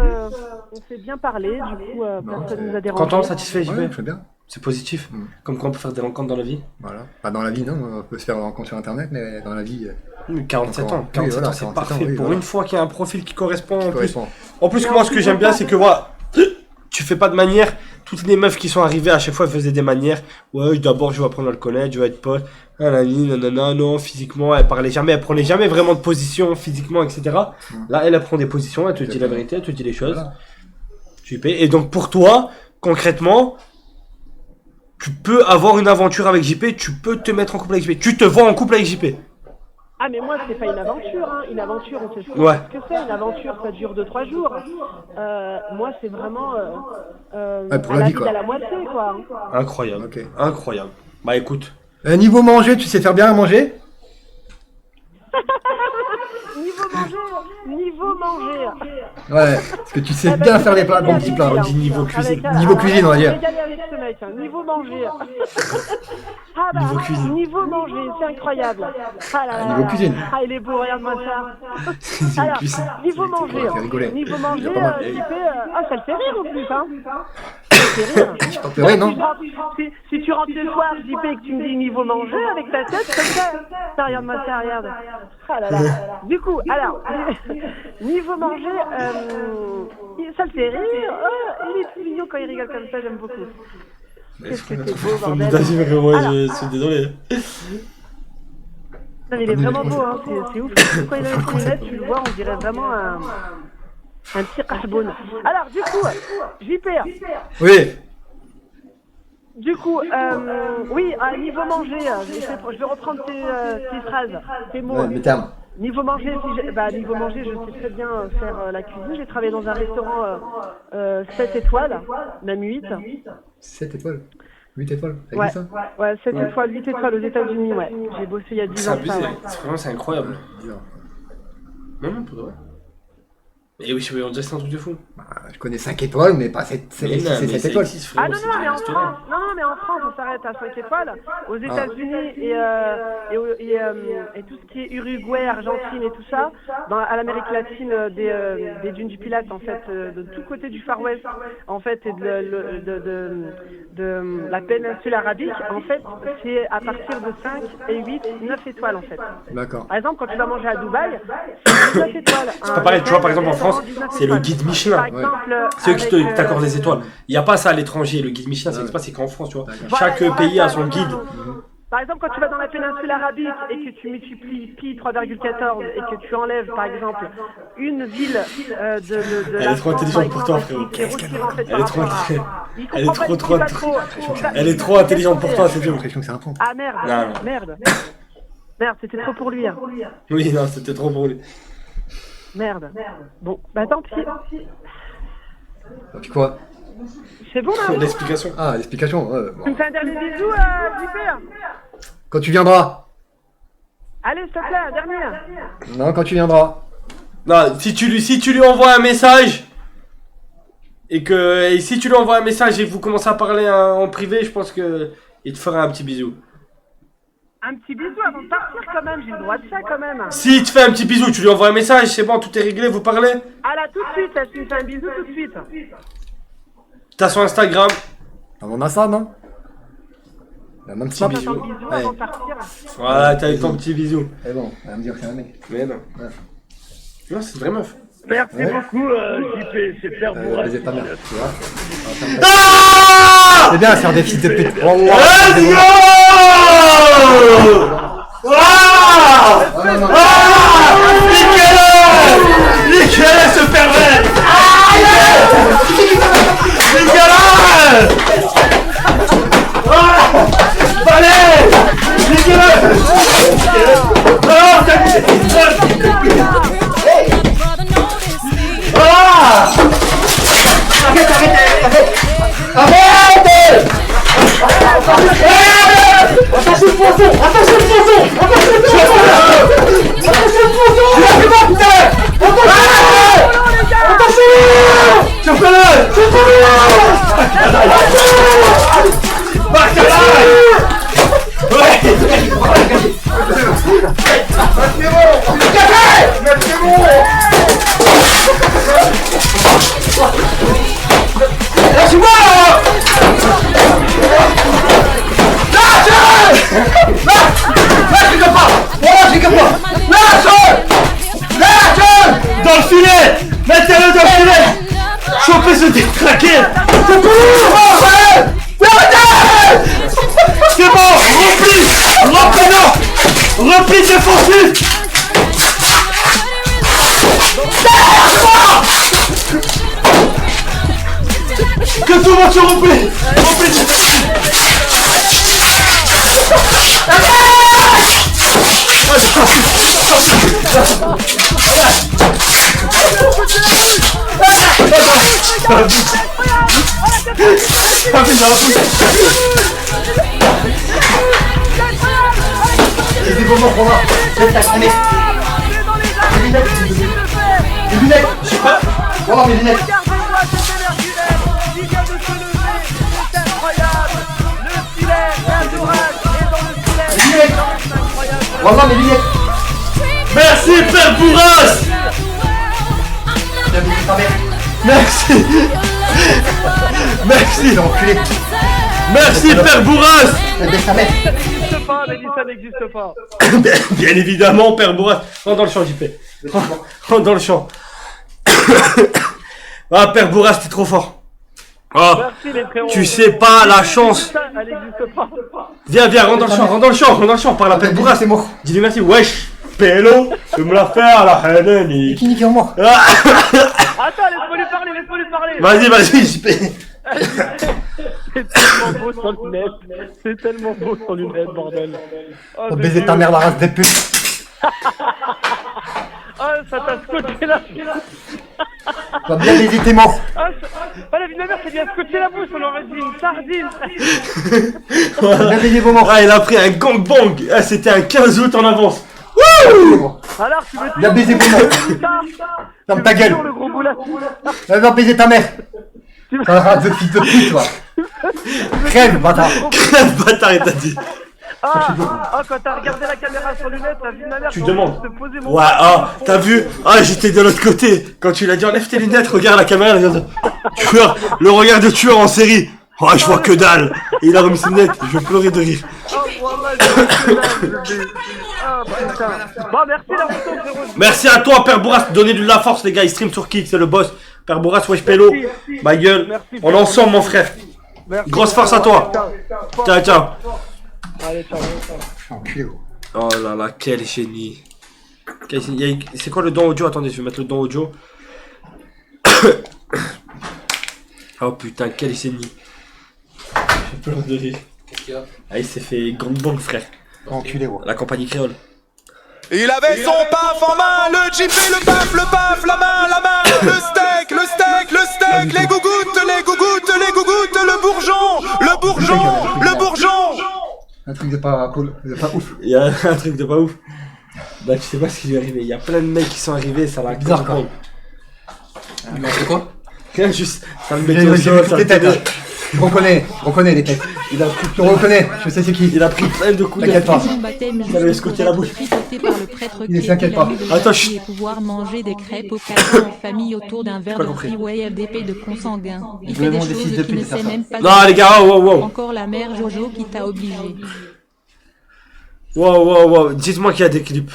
on s'est bien parlé, du coup, personne nous a dérangé. Content, satisfait, JP? Ouais, très bien. C'est positif. Mm. Comme quoi on peut faire des rencontres dans la vie. Voilà. Pas dans la vie, non. On peut se faire rencontrer sur internet, mais dans la vie. 47 ans. Oui, 47 voilà, ans, c'est 47 parfait. ans, oui, Pour voilà. une fois qu'il y a un profil qui correspond en plus. correspond. En plus, moi, ce que j'aime bien, c'est que voilà, tu fais pas de manière. Toutes les meufs qui sont arrivées, à chaque fois, elles faisaient des manières. Ouais, d'abord, je vais apprendre à le connaître, je vais être pote. Nanana, non, physiquement, elle parlait jamais, elle prenait jamais vraiment de position physiquement, etc. Là, elle prend des positions, elle te dit la vérité, elle te dit les choses. Voilà. Tu payes. Et donc, pour toi, concrètement, tu peux avoir une aventure avec JP, tu peux te mettre en couple avec JP. Tu te vois en couple avec JP. Ah mais moi c'est pas une aventure, hein. Une aventure on sait ce Ouais. que c'est, une aventure ça dure 2-3 jours. Moi c'est vraiment pour à la la vie, vie quoi. à la moitié quoi. Incroyable. Ok. Incroyable. Bah écoute. Niveau manger, tu sais faire bien à manger? Niveau manger. Ouais, parce que tu sais bien faire les plats, bons petits plats. On dit niveau cuisine. Niveau cuisine, on va dire. Régalé avec ce mec, hein. Niveau manger. Ah bah, Niveau cuisine. Niveau manger, c'est incroyable. Ah là là Niveau là. cuisine. Ah il est beau, regarde-moi ça. C'est Alors, cuisine. niveau manger. fait rigoler. Niveau Il manger, y a pas mal. ça le fait rire en plus, hein. Ça le fait rire. Pas pleurer, non? Si tu rentres le soir, JP, et que tu me dis niveau manger avec ta tête, comme ça regarde-moi ça, regarde. Ah là là. Du coup, alors, niveau manger, ça le fait rire. Oh, il est tout mignon quand il rigole comme ça, j'aime beaucoup. Qu'est-ce que c'est beau, bordel. Je suis désolé. Non, mais il est vraiment beau, hein. C'est ouf. Quand il a les lunettes, tu le vois, on dirait vraiment un petit carbone. Alors, du coup, JP, Oui. du coup, oui, niveau manger, je vais reprendre tes phrases, tes mots. Ouais, mes termes. Niveau manger, niveau manger, je sais très bien faire la cuisine. J'ai travaillé dans un restaurant 7 étoiles, même 8. 7 étoiles. 8 étoiles. Ça Ouais, existe, ça? ouais, 7 étoiles, 8 étoiles aux États-Unis, ouais. J'ai bossé il y a 10 C'est ans. abusé. Ça, ouais. Vraiment, c'est incroyable. Bizarre. Non, pour de vrai. Et oui, on dirait que c'est un truc de fou. Bah, je connais 5 étoiles, mais pas 7 Mais non, mais 7 ça étoiles. existe, Ah frérot, non, c'est non, un mais en restaurant. France, mais en France, on s'arrête à 5 étoiles. Aux États-Unis et tout ce qui est Uruguay, Argentine et tout ça, à l'Amérique latine, des dunes du Pilate, en fait, de tout côté du Far West, en fait, et de la péninsule arabique, en fait, c'est à partir de 5 et 8, 9 étoiles, en fait. D'accord. Par exemple, quand tu vas manger à Dubaï, c'est 19 étoiles. C'est pas pareil, tu vois, par exemple, en France, c'est le guide Michelin. Par exemple, C'est eux qui avec, t'accordent les étoiles. Il n'y a pas ça à l'étranger. Le guide Michelin, ça n'existe pas, c'est qu'en France, tu vois. D'accord. Chaque Voilà, pays a son non, guide. non. Par exemple, quand tu vas dans la péninsule arabique et que tu multiplies pi 3,14 et que tu enlèves, par exemple, une ville de Elle la est trop France, intelligente par pour toi, exemple, frérot. qui est retirée, en fait, Elle est par trop rapport à- intelligente. Il Elle est comprend pas, trop, il va trop- trop. Elle est trop intelligente pour toi, c'est J'ai dur. l'impression que c'est un pont. Ah merde, Non. merde. Merde, c'était trop pour lui. Hein. Oui, non, c'était trop pour lui. Merde. Bon, bah tant pis. Et puis quoi? C'est bon là. L'explication. Ah, l'explication. Ouais, Tu bon. me fais un dernier bisou, JP. Quand tu viendras. Allez, s'il te plaît, un dernier. Non, quand tu viendras. Non, si tu lui envoies un message et si tu lui envoies un message et que vous commencez à parler en privé, je pense que il te fera un petit bisou. Un petit bisou avant de partir quand même, j'ai le droit de ça quand même. Si il te fait un petit bisou, tu lui envoies un message, c'est bon, tout est réglé, vous parlez. Ah là, tout de suite, là, tu me fais un bisou tout de suite. T'as son Instagram. On a ça, non? La même snap. J'attends le bisou Ouais. avant de partir. Voilà, t'as eu ton petit bisou. Eh bon, elle va me dire que c'est un mec. Mais non. Ouais. Non, c'est une vraie meuf. Merci Ouais. beaucoup, JP, c'est Père Bourras. Baiser ta mère, tu vois. Ah C'est bien, faire des fils de pute. Let's go! Ah! Ah, non, non. Niquez-le! Niquez-le, ce pervers! Niquez-le! Allez! Niquez-le! Non, dans le filet! Mettez-le dans le filet! Chopez ce détraqué! C'est bon! Repli! Repli, non! Repli défensif! Que tout le monde se replie! Repli défensif! Ah, C'est des moments qu'on va. Laisse la cramée. Les lunettes. Les lunettes. Je sais pas. Voilà mes lunettes. Regardez-moi cette énergie qui vient de se lever. C'est incroyable. Le filet, la l'orage est dans le filet. Les lunettes. C'est incroyable. Voilà mes lunettes. Merci, Père Bourras. Merci. Merci l'enculé. Merci, Père Bourras. Baisse ta mère. Ça n'existe pas, Mélissa n'existe pas. Bien évidemment, Père Bourras. Rentre dans le champ, JP. Rentre dans le champ. Ah, Père Bourras, t'es trop fort. Ah, Merci les frérots. tu sais pas la chance. Ça, elle n'existe pas. Viens, rentre dans le champ, rentre dans le champ, rentre dans le champ. Parle à Père Bourras. C'est mort. Dis-lui merci. Wesh, Pélo, tu me l'as fait à la haine. Qui nique en mort. Ah. Attends, laisse-moi lui parler, laisse-moi lui parler. Vas-y, JP. C'est tellement beau sans lunettes. C'est tellement beau sans lunettes, bordel. Oh, Faut baiser ta mère la race des putes. Ah, ça t'a scotché la Va bien baiser tes morts. Ah, la vie de ma mère, ça lui a scotché la bouche, on aurait dit une sardine. Va bien baiser vos morts. Ah, il a pris un gangbang. Ah, c'était un 15 août en avance. Alors, tu veux Va baiser vos morts. Ferme ta gueule. le gros boulat. Va baiser ta mère. Un race de fils de pute, toi. Crève, bâtard. Bâtard, il t'a dit. Ah, quand t'as regardé la caméra sans lunettes, la vie de ma mère, Tu quand demandes. je te posais mon Ouais, ah, t'as vu? Ah, j'étais de l'autre côté. Quand tu l'as dit, enlève tes lunettes, regarde la caméra, regarde. Tueur, le regard de tueur en série. Oh, je vois que dalle. Et il a remis ses lunettes, je pleurais de rire. Oh, voilà, j'ai ah, putain. Bon, merci la photo, frérot. Merci à toi, Père Bourras, donnez de la force, les gars. Il stream sur Kick, c'est le boss. Père Bourras, wesh Pélo. Ma gueule. Merci, On est ensemble, mon frère. Merci. Grosse force à toi. Ciao, ciao. Allez, ciao. Enculé, gros. Oh là là, quel génie. C'est quoi le don audio? Attendez, je vais mettre le don audio. Oh putain, quel génie. J'ai peur de rire. Ah, il s'est fait gangbang, frère. Enculé, gros. La compagnie créole. Il avait son paf en main, le jeep et le paf, la main, le steak, les gougouttes, le bourgeon. Un truc de pas cool, de pas ouf. Il y a un truc de pas ouf. Bah, tu sais pas ce qui lui est arrivé. Il y a plein de mecs qui sont arrivés, ça l'a Bizarre, gangbang. Mais c'est quoi? Rien, juste, ça le J'ai mettait au sol, ça les le têtes, là. tenait. Je reconnais les têtes. Je reconnais, je sais c'est qui. Il a pris plein de coups de T'inquiète pas. Son baptême Il avait scotché la bouche. tripoté par le prêtre Il qui s'inquiète pas. Attends, et chut. pouvoir manger des crêpes au cadeau en famille autour d'un verre pas de compris. freeway FDP de consanguin. Il fait Vraiment des des fils de choses qu'il pute, ne ça, sait ça. même pas. Non, les gars, wow. Encore la mère Jojo qui t'a obligé. Wow. Dites-moi qu'il y a des clips.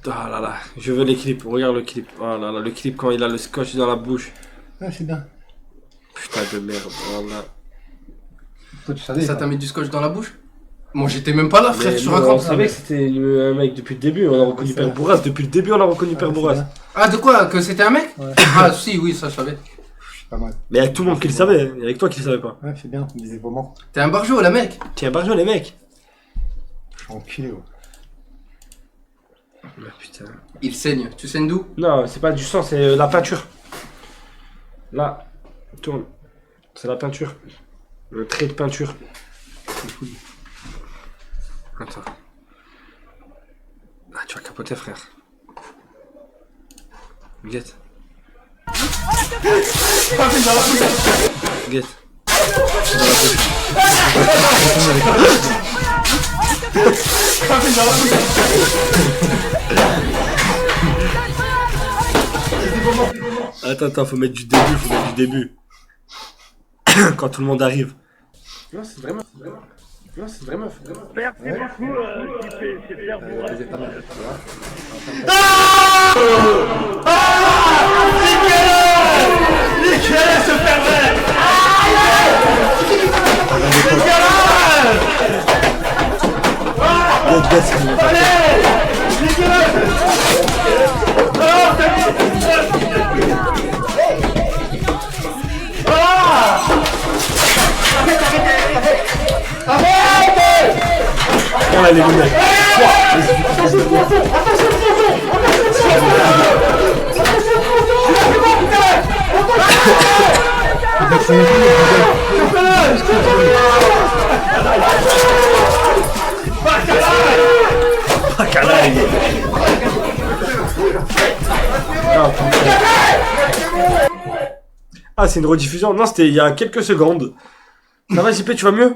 Ah là là, je veux les clips. Regarde le clip. Oh là là, le clip quand il a le scotch dans la bouche. Ah, c'est bien. Putain de merde. Voilà. Toi, tu savais. Ça t'a mis du scotch dans la bouche? Moi j'étais même pas là, frère, Mais sur nous, un on camp. savait que c'était un mec depuis le début. On a reconnu Père Bourras. Depuis le début, on a reconnu Père Bourras. Ah, de quoi? Que c'était un mec? Ouais. Ah, si, oui, ça je savais. Pas mal. Mais il y a tout le monde qui le savait. Il y a avec toi qui le savait pas. Ouais, c'est bien, on disait vraiment. T'es un barjot, la mec. Tiens, Barjo, les mecs. Je suis enculé, gros. Ah, putain. Il saigne. Tu saignes d'où? Non, c'est pas du sang, c'est la peinture. Là, tourne. C'est la peinture. Le trait de peinture. Attends. Ah, tu vas capoter, frère. Guette. Guette. Attends, faut mettre du début, Quand tout le monde arrive. Non, c'est vraiment. Merci beaucoup, JP, c'est Pierre Bourras. Oh, les lunettes. Ah, c'est une rediffusion? Non, c'était il y a quelques secondes. Ça va, JP, tu vas mieux?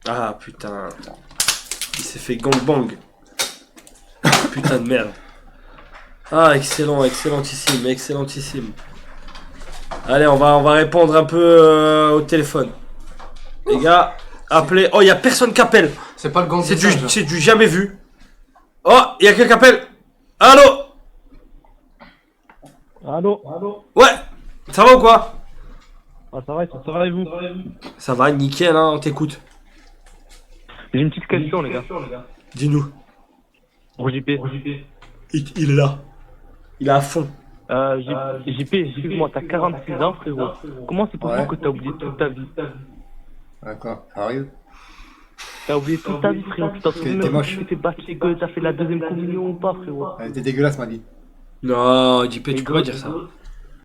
Ah, putain. Il s'est fait gangbang. Putain de merde. Ah, excellent, excellentissime, excellentissime. Allez, on va répondre un peu au téléphone. Les gars, appelez. Oh, il y a personne qui appelle. C'est pas le gang. C'est du jamais vu. Oh, il y a quelqu'un qui appelle. Allô? Allô? Ouais. Ça va ou quoi? Ah, ça va et vous? Ça va, nickel, hein, on t'écoute. J'ai une petite question, les gars. Dis-nous. JP. Il est là. Il est à fond. JP, excuse-moi, t'as 46 ans, frérot. Comment c'est possible que t'as oublié toute ta vie? D'accord, ça arrive. T'as oublié toute ta vie, frérot. Tu t'en souviens même que tu t'es battu, que t'as fait la deuxième communion ou pas, frérot? Elle était dégueulasse, ma vie. Non, JP, tu peux pas dire ça.